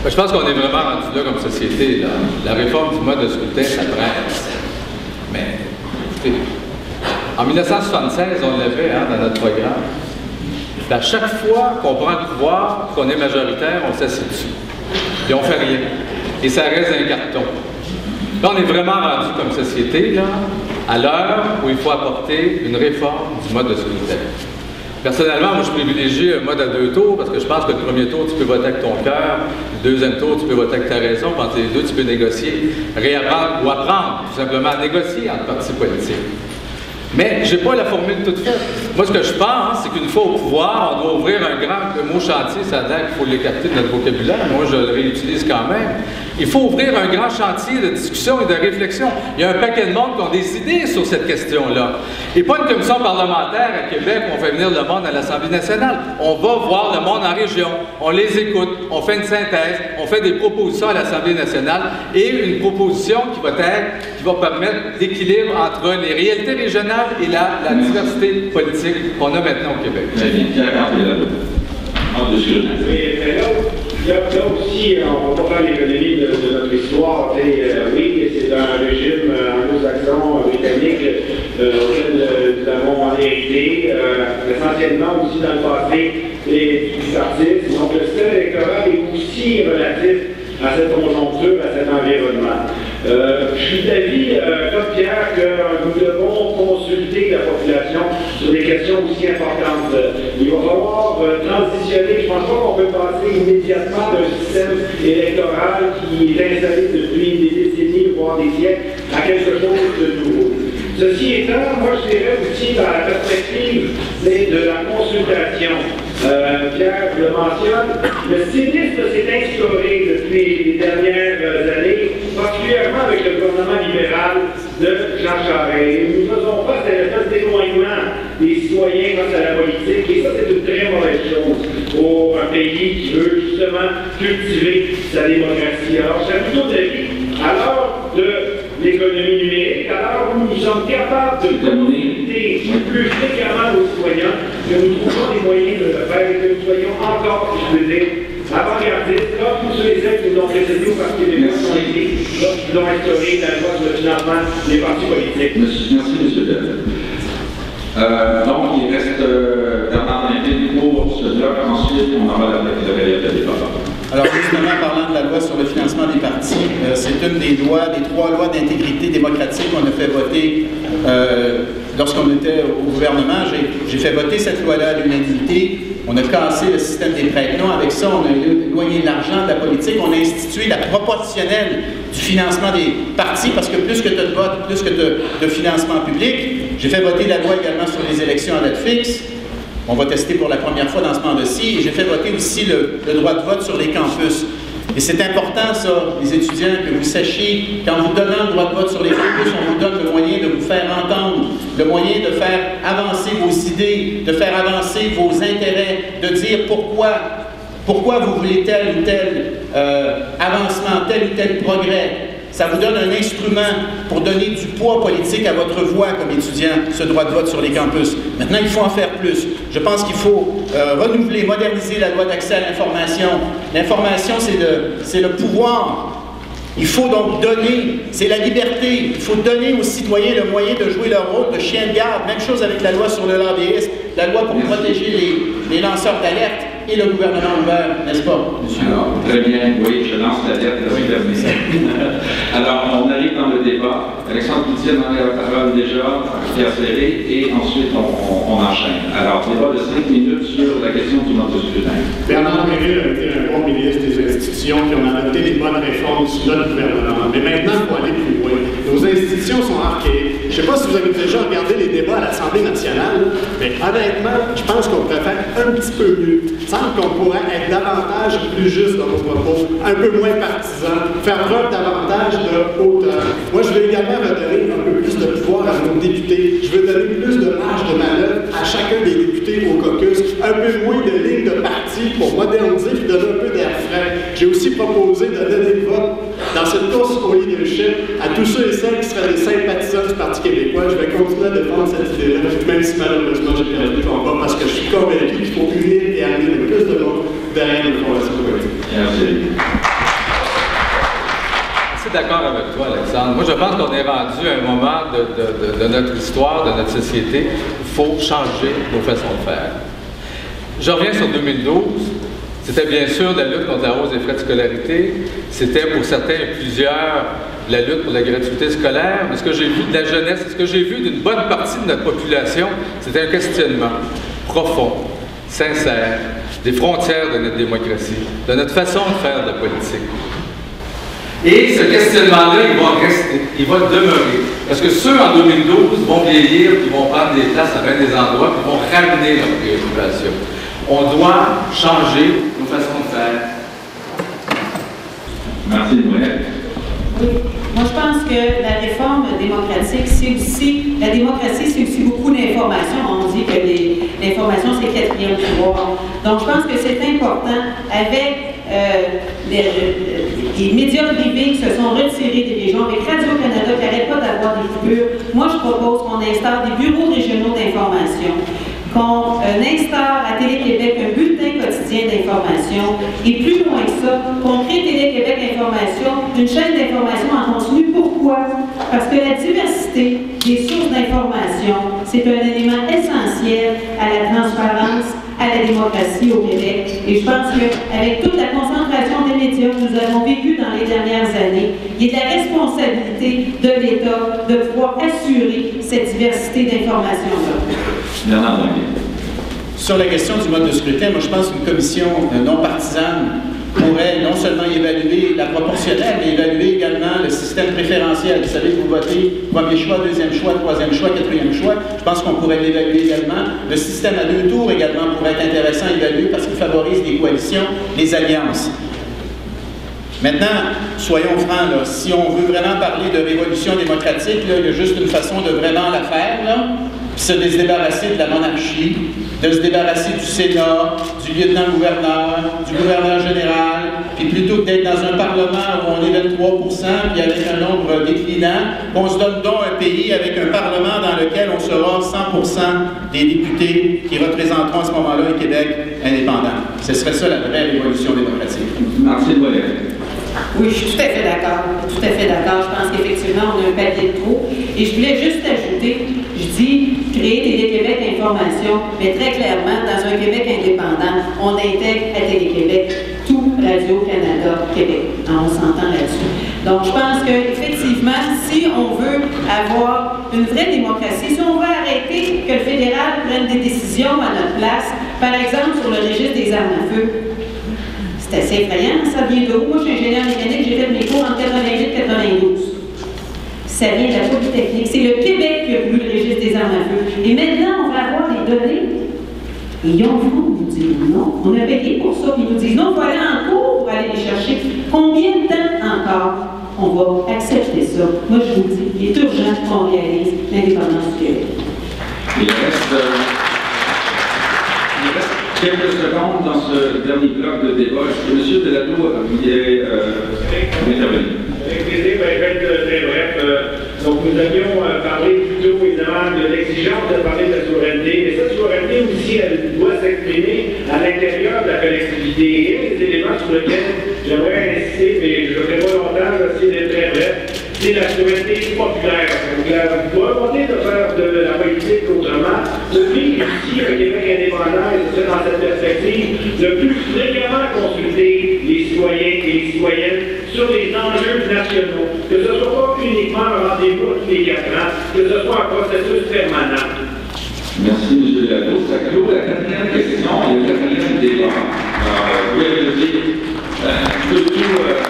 Je pense qu'on est vraiment rendu là comme société. Là. La réforme du mode de scrutin, ça presse. Mais, écoutez, en 1976, on l'avait dans notre programme. À chaque fois qu'on prend le pouvoir, qu'on est majoritaire, on s'assied dessus. Et on fait rien. Et ça reste un carton. Là, on est vraiment rendu comme société, là, à l'heure où il faut apporter une réforme du mode de scrutin. Personnellement, moi, je privilégie un mode à 2 tours parce que je pense que le premier tour, tu peux voter avec ton cœur. Le deuxième tour, tu peux voter avec ta raison. Puis entre les deux, tu peux négocier, réapprendre ou apprendre, tout simplement, à négocier entre partis politiques. Mais je n'ai pas la formule toute faite. Moi, ce que je pense, c'est qu'une fois au pouvoir, on doit ouvrir un grand... Le mot chantier, ça a l'air qu'il faut l'écarter de notre vocabulaire. Moi, je le réutilise quand même. Il faut ouvrir un grand chantier de discussion et de réflexion. Il y a un paquet de monde qui ont des idées sur cette question-là. Et pas une commission parlementaire à Québec où on fait venir le monde à l'Assemblée nationale. On va voir le monde en région, on les écoute, on fait une synthèse, on fait des propositions à l'Assemblée nationale et une proposition qui va permettre d'équilibre entre les réalités régionales et la diversité politique qu'on a maintenant au Québec. Il y a aussi, on va pas faire l'économie de notre histoire. Oui, c'est un régime anglo-saxon britannique auquel nous avons hérité, essentiellement aussi dans le passé des bipartistes. Donc le système électoral est aussi relatif à cette conjoncture, à cet environnement. Je suis d'avis, comme Pierre, que nous devons consulter la population sur des questions aussi importantes. Il va falloir transitionner. Je ne pense pas qu'on peut passer immédiatement d'un système électoral qui est installé depuis des décennies, voire des siècles, à quelque chose de nouveau. Ceci étant, moi je dirais aussi dans la perspective de la consultation. Pierre le mentionne, le cynisme s'est instauré depuis les dernières années, particulièrement avec le gouvernement libéral de Jean Charest. Et nous faisons face à l'espèce d'éloignement des citoyens face à la politique, et ça c'est une très mauvaise chose pour un pays qui veut justement cultiver sa démocratie. Alors j'ai plutôt d'avis, à l'heure de l'économie numérique, à l'heure où nous sommes capables de communiquer plus fréquemment aux citoyens, que nous trouvons des moyens de le faire et que nous soyons encore, je veux dire, avant-gardistes, comme tous ceux et celles qui nous ont précédés au Parti québécois ont été lorsqu'ils ont instauré la loi sur le financement des partis politiques. Merci, M. Bell. Donc, il reste Bernard Drinville pour ce bloc. Ensuite, on en va à la période de débat. Alors justement, parlant de la loi sur le financement des partis, c'est une des 3 lois d'intégrité démocratique qu'on a fait voter lorsqu'on était au gouvernement. J'ai fait voter cette loi-là à l'unanimité. On a cassé le système des prête-noms. Avec ça, on a éloigné l'argent de la politique. On a institué la proportionnelle du financement des partis parce que plus que tu as de votes, plus que tu as de financement public. J'ai fait voter la loi également sur les élections à date fixe. On va tester pour la première fois dans ce mandat-ci. Et j'ai fait voter aussi le droit de vote sur les campus. Et c'est important, ça, les étudiants, que vous sachiez, qu'en vous donnant le droit de vote sur les campus, on vous donne le moyen de vous faire entendre, le moyen de faire avancer vos idées, de faire avancer vos intérêts, de dire pourquoi vous voulez tel ou tel avancement, tel ou tel progrès. Ça vous donne un instrument pour donner du poids politique à votre voix comme étudiant, ce droit de vote sur les campus. Maintenant, il faut en faire plus. Je pense qu'il faut renouveler, moderniser la loi d'accès à l'information. L'information, c'est le pouvoir. Il faut donc donner, c'est la liberté. Il faut donner aux citoyens le moyen de jouer leur rôle de chien de garde. Même chose avec la loi sur le lobbyisme, la loi pour protéger les lanceurs d'alerte. Et le gouvernement ouvert, n'est-ce pas, monsieur? Alors, très bien, oui, je lance l'alerte. Alors, on arrive dans le débat. Alexandre Cloutier demande la parole déjà, Pierre Serré, et ensuite on enchaîne. Alors, débat de 5 minutes sur la question du mode de scrutin. Bernard Drinville a été un bon ministre des institutions, puis on a adopté des bonnes réformes sous notre gouvernement. Mais maintenant, il faut aller plus loin. Nos institutions sont archaïques. Je ne sais pas si vous avez déjà regardé les débats à l'Assemblée nationale, mais honnêtement, je pense qu'on pourrait faire un petit peu mieux. Il semble qu'on pourrait être davantage plus juste dans nos propos, un peu moins partisans, faire preuve davantage de hauteur. Moi, je veux également redonner un peu plus de pouvoir à nos députés. Je veux donner plus de marge de un peu moins de lignes de parti pour moderniser et donner un peu d'air frais. J'ai aussi proposé de donner le vote dans cette course au leadership à tous ceux et celles qui seraient des sympathisants du Parti québécois. Je vais continuer à défendre cette idée-là, même si malheureusement j'ai perdu le combat, parce que je suis convaincu qu'il faut unir et amener le plus de monde derrière une formation politique. Merci. Je suis d'accord avec toi, Alexandre. Moi, je pense qu'on est rendu à un moment de notre histoire, de notre société, il faut changer nos façons de faire. Je reviens sur 2012. C'était bien sûr la lutte contre la hausse des frais de scolarité. C'était pour certains et plusieurs la lutte pour la gratuité scolaire. Mais ce que j'ai vu de la jeunesse, ce que j'ai vu d'une bonne partie de notre population, c'était un questionnement profond, sincère, des frontières de notre démocratie, de notre façon de faire de la politique. Et ce questionnement-là, il va rester, il va demeurer. Parce que ceux en 2012 vont vieillir, ils vont prendre des places à bien des endroits, puis vont ramener leurs préoccupations. On doit changer nos façons de faire. Merci, Noël. Oui. Moi, je pense que la réforme démocratique, c'est aussi, la démocratie, c'est aussi beaucoup d'informations. On dit que l'information, c'est le quatrième pouvoir. Donc, je pense que c'est important, avec les médias privés qui se sont retirés des régions, avec Radio-Canada qui n'arrête pas d'avoir des coupures, moi, je propose qu'on instaure des bureaux régionaux d'information, qu'on instaure à Télé-Québec un bulletin quotidien d'information, et plus loin que ça, qu'on crée Télé-Québec Information, une chaîne d'information en continu. Pourquoi? Parce que la diversité des sources d'information, c'est un élément essentiel à la transparence, à la démocratie au Québec. Et je pense qu'avec toute la concentration des médias que nous avons vécu dans les dernières années, il est de la responsabilité de l'État de pouvoir assurer cette diversité d'informations-là. Bernard Dranguet. Sur la question du mode de scrutin, moi je pense qu'une commission non partisane pourrait non seulement évaluer la proportionnelle, mais évaluer également le système préférentiel. Vous savez que vous votez premier choix, deuxième choix, troisième choix, quatrième choix. Je pense qu'on pourrait l'évaluer également. Le système à 2 tours également pourrait être intéressant à évaluer parce qu'il favorise les coalitions, les alliances. Maintenant, soyons francs, là, si on veut vraiment parler de révolution démocratique, là, il y a juste une façon de vraiment la faire, là, c'est de se débarrasser de la monarchie, de se débarrasser du Sénat, du lieutenant-gouverneur, du gouverneur général, puis plutôt que d'être dans un parlement où on est 23%, puis avec un nombre déclinant, qu'on se donne donc un pays avec un parlement dans lequel on sera 100% des députés qui représenteront à ce moment-là un Québec indépendant. Ce serait ça la vraie révolution démocratique. Martine Ouellet. Oui, je suis tout à fait d'accord. Tout à fait d'accord. Je pense qu'effectivement, on a un palier de trop. Et je voulais juste ajouter, je dis créer Télé-Québec Information, mais très clairement, dans un Québec indépendant, on intègre à Télé-Québec tout Radio-Canada Québec. On s'entend là-dessus. Donc, je pense qu'effectivement, si on veut avoir une vraie démocratie, si on veut arrêter que le fédéral prenne des décisions à notre place, par exemple sur le registre des armes à feu, c'est assez effrayant, ça vient de où? Moi, je suis ingénieur mécanique, j'ai fait mes cours en 88 et 92. Ça vient de la Polytechnique. C'est le Québec qui a voulu le registre des armes à feu. Et maintenant, on va avoir les données. Et ils ont voulu nous dire non. On a payé pour ça. Puis ils nous disent non, il faut aller en cours pour aller les chercher. Combien de temps encore on va accepter ça? Moi, je vous dis, il est urgent qu'on réalise l'indépendance du Québec. Il reste quelques secondes dans ce dernier bloc de débat. Est-ce que M. Delano voulait intervenir? Avec plaisir, je vais être très bref. Donc, nous avions parlé plutôt, évidemment, de l'exigence de parler de la souveraineté, mais cette souveraineté aussi, elle doit s'exprimer à l'intérieur de la collectivité. Et un des éléments sur lesquels j'aimerais insister, mais je ne ferai pas longtemps, j'essaie d'être très bref, c'est la souveraineté populaire. Donc, la volonté de faire de la politique autrement, oblige ici un Québec indépendant, et c'est dans cette perspective, de plus fréquemment consulter les citoyens et les citoyennes sur les enjeux nationaux, que ce ne soit pas uniquement un rendez-vous tous les 4 ans, que ce soit un processus permanent. Merci, M. Delano. Ça clôt la 4e question et le 4e débat. Vous pouvez le dire, tous les candidats.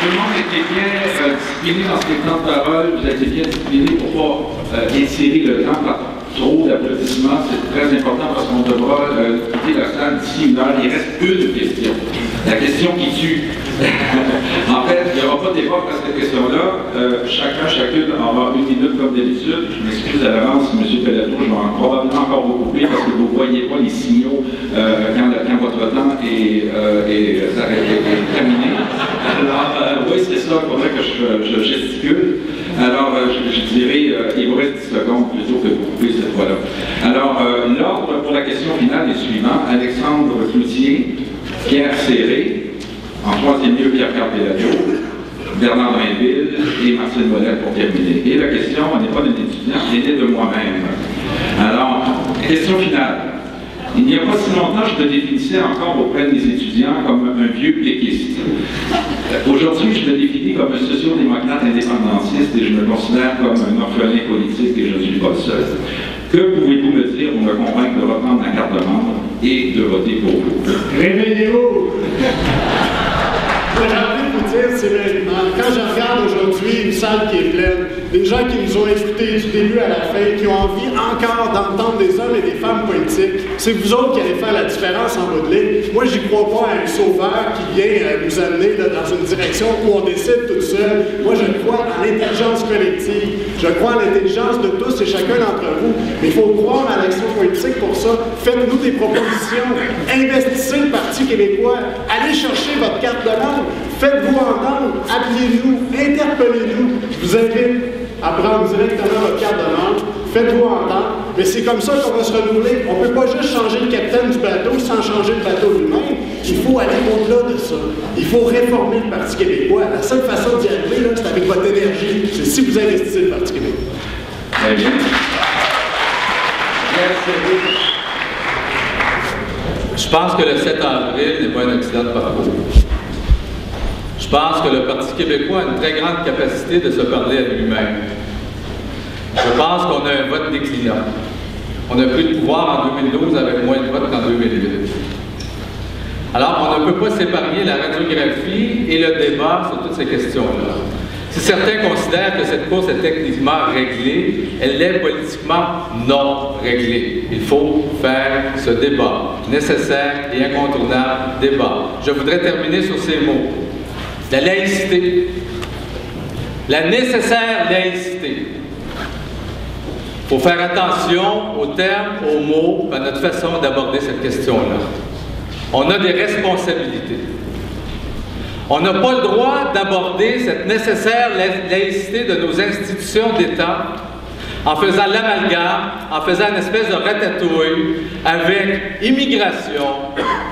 Tout le monde était bien discipliné dans ses temps de parole, vous étiez bien discipliné pour ne pas étirer le temps par trop d'applaudissements. C'est très important parce qu'on devra quitter la salle d'ici 1 heure. Il reste une question. La question qui tue. En fait, il y aura fera pas de débat à cette question-là. Chacune aura 1 minute comme d'habitude. Je m'excuse à l'avance, M. Pellato, je vais probablement encore vous couper parce que vous ne voyez pas les signaux quand votre temps est terminé. Alors, oui, c'est ça, il faudrait que je gesticule. Alors, je dirais, il vous reste 10 secondes plutôt que vous coupez cette fois-là. Alors, l'ordre pour la question finale est suivant. Alexandre Cloutier, Pierre Serré, en troisième lieu, Pierre-Carl Pellato, Bernard Drainville et Marcel Mollet pour terminer. Et la question n'est pas d'un étudiant, elle est de moi-même. Alors, question finale. Il n'y a pas si longtemps, je me définissais encore auprès des étudiants comme un vieux péquiste. Aujourd'hui, je me définis comme un social-démocrate indépendantiste et je me considère comme un orphelin politique et je ne suis pas seul. Que pouvez-vous me dire pour me convaincre de reprendre ma carte de membre et de voter pour vous? Réveillez-vous! J'ai envie de vous dire, quand je regarde aujourd'hui une salle qui est pleine, des gens qui nous ont écoutés du début à la fin, qui ont envie encore d'entendre des hommes et des femmes politiques, c'est vous autres qui allez faire la différence en bout de ligne. Moi, j'y crois pas à un sauveur qui vient nous amener dans une direction où on décide tout seul. Moi, je crois à l'intelligence collective. Je crois à l'intelligence de tous et chacun d'entre vous. Mais il faut croire à l'action politique pour ça. Faites-nous des propositions. Investissez le Parti québécois. Allez chercher votre carte de membre. Faites-vous entendre. Appelez-nous. Interpellez-nous. Je vous invite à prendre directement votre carte de membre. Faites-vous entendre. Mais c'est comme ça qu'on va se renouveler. On ne peut pas juste changer le capitaine du bateau sans changer le bateau lui-même. Il faut aller au-delà de ça. Il faut réformer le Parti québécois. La seule façon d'y arriver, c'est avec votre énergie. C'est si vous investissez le Parti québécois. Très bien. Je pense que le 7 avril n'est pas un accident de parcours. Je pense que le Parti québécois a une très grande capacité de se parler à lui-même. Je pense qu'on a un vote déclinant. On a pris le pouvoir en 2012 avec moins de votes qu'en 2008. Alors, on ne peut pas séparer la radiographie et le débat sur toutes ces questions-là. Si certains considèrent que cette course est techniquement réglée, elle est politiquement non réglée. Il faut faire ce débat, nécessaire et incontournable débat. Je voudrais terminer sur ces mots. La laïcité, la nécessaire laïcité. Il faut faire attention aux termes, aux mots, à notre façon d'aborder cette question-là. On a des responsabilités. On n'a pas le droit d'aborder cette nécessaire laïcité de nos institutions d'État en faisant l'amalgame, en faisant une espèce de ratatouille avec immigration,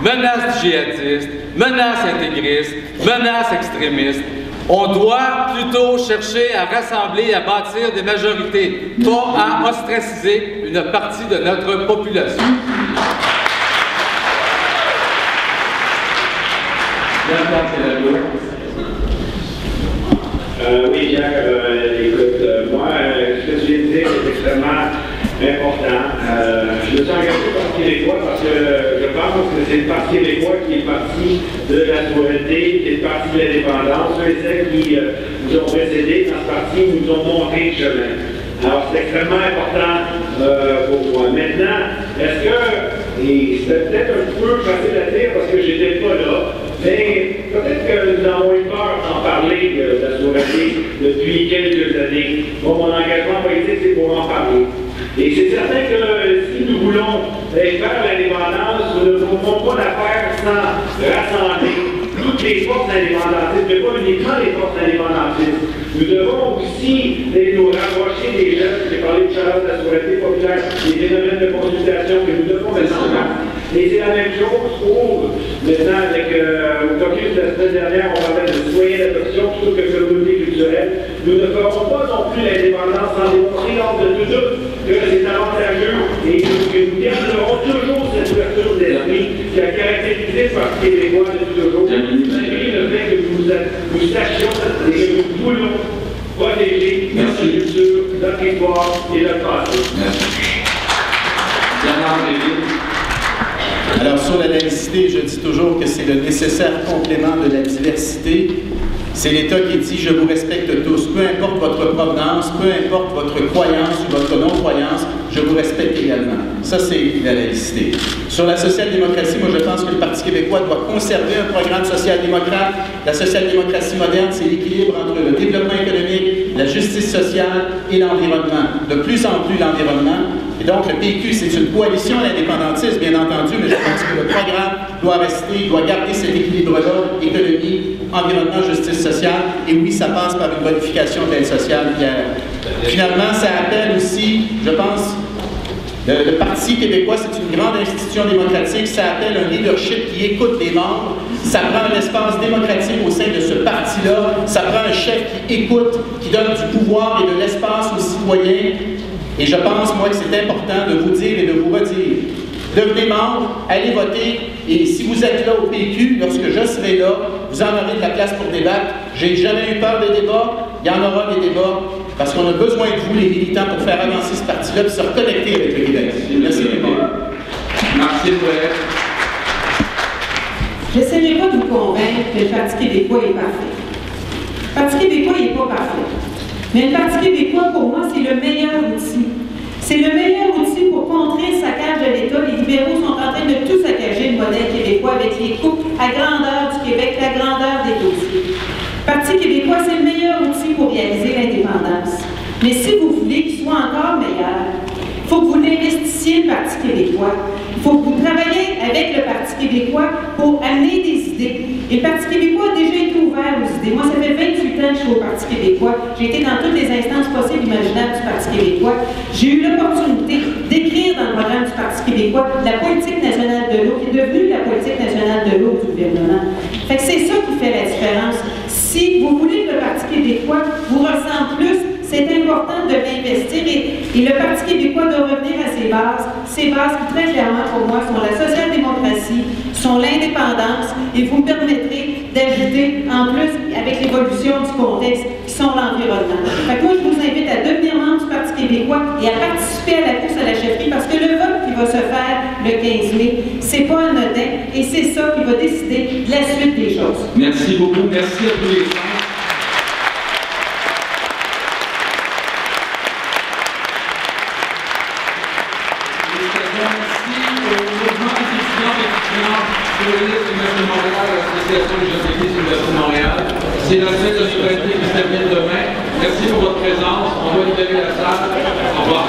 menaces djihadistes, menaces intégristes, menaces extrémistes. On doit plutôt chercher à rassembler, à bâtir des majorités, pas à ostraciser une partie de notre population. Oui, Jacques, écoute, moi, ce que je viens de dire, c'est extrêmement important. Je me suis engagé au Parti québécois parce que je pense que c'est le Parti québécois qui est le parti de la souveraineté, qui est le parti de l'indépendance. Ceux et celles qui nous ont précédés dans ce parti nous ont montré le chemin. Alors, c'est extrêmement important pour moi. Maintenant, est-ce que, et c'est peut-être un peu facile à dire parce que j'étais pas là, mais peut-être que nous avons eu peur d'en parler de la souveraineté depuis quelques années. Bon, mon engagement politique, c'est pour en parler. Et c'est certain que si nous voulons faire l'indépendance, nous ne pouvons pas la faire sans rassembler toutes les forces indépendantistes, mais pas uniquement les forces indépendantistes. Nous devons aussi nous rapprocher des jeunes. J'ai parlé tout à l'heure de la souveraineté populaire, des phénomènes de consultation que nous devons mettre en place. Et c'est la même chose pour, maintenant, avec au caucus de la semaine dernière, on parlait de citoyens d'adoption plutôt que de communauté culturelle. Nous ne ferons pas non plus l'indépendance sans démontrer hors de tout doute que c'est avantageux et que nous garderons toujours cette ouverture d'esprit qui a caractérisé le Parti québécois depuis toujours. Malgré le fait que nous sachions et que nous voulons protéger notre culture, notre histoire et notre passé. Merci. Alors, sur la laïcité, je dis toujours que c'est le nécessaire complément de la diversité. C'est l'État qui dit « Je vous respecte tous, peu importe votre provenance, peu importe votre croyance ou votre non-croyance, je vous respecte également. Ça, c'est la laïcité. Sur la social-démocratie, moi, je pense que le Parti québécois doit conserver un programme social-démocrate. La social-démocratie moderne, c'est l'équilibre entre le développement économique, la justice sociale et l'environnement. De plus en plus l'environnement. Et donc, le PQ, c'est une coalition indépendantiste, bien entendu, mais je pense que le programme doit rester, doit garder cet équilibre-là, économie, environnement, justice sociale. Et oui, ça passe par une bonification de l'aide sociale, Pierre. Finalement, ça appelle aussi, je pense, le Parti québécois, c'est une grande institution démocratique, ça appelle un leadership qui écoute les membres, ça prend un espace démocratique au sein de ce parti-là, ça prend un chef qui écoute, qui donne du pouvoir et de l'espace aux citoyens. Et je pense, moi, que c'est important de vous dire et de vous redire. Devenez membre, allez voter, et si vous êtes là au PQ, lorsque je serai là, vous en aurez de la place pour débattre. J'ai jamais eu peur des débats, il y en aura des débats, parce qu'on a besoin de vous, les militants, pour faire avancer ce parti-là et se reconnecter avec le Québec. Merci beaucoup. Merci, Noël. Je n'essaierai pas de vous convaincre que le Parti québécois est parfait. Le Parti québécois n'est pas parfait. Mais le Parti québécois, pour moi, c'est le meilleur outil. C'est le meilleur outil pour contrer le saccage de l'État. Les libéraux sont en train de tout saccager le modèle québécois avec les coupes à grandeur du Québec, la grandeur des dossiers. Le Parti québécois, c'est le meilleur outil pour réaliser l'indépendance. Mais si vous voulez qu'il soit encore meilleur, il faut que vous l'investissiez, le Parti québécois. Il faut que vous travailliez avec le Parti québécois pour amener des idées. Et le Parti québécois a déjà été ouvert aux idées. Moi, ça fait 28 ans que je suis au Parti québécois. J'ai été dans toutes les instances possibles et imaginables du Parti québécois. J'ai eu l'opportunité d'écrire dans le programme du Parti québécois la politique nationale de l'eau, qui est devenue la politique nationale de l'eau du gouvernement. Fait que c'est ça qui fait la différence. Si vous voulez que le Parti québécois vous ressemble plus, c'est important de l'investir et le Parti québécois doit revenir à ses bases qui très clairement pour moi sont la social-démocratie, sont l'indépendance et vous me permettrez d'ajouter en plus avec l'évolution du contexte qui sont l'environnement. Fait que moi je vous invite à devenir membre du Parti québécois et à participer à la course à la chefferie parce que le vote qui va se faire le 15 mai, c'est pas anodin et c'est ça qui va décider de la suite des choses. Merci beaucoup, merci à tous les gens. C'est la fête de l'Université qui se termine demain. Merci pour votre présence. On va libérer la salle. Au revoir.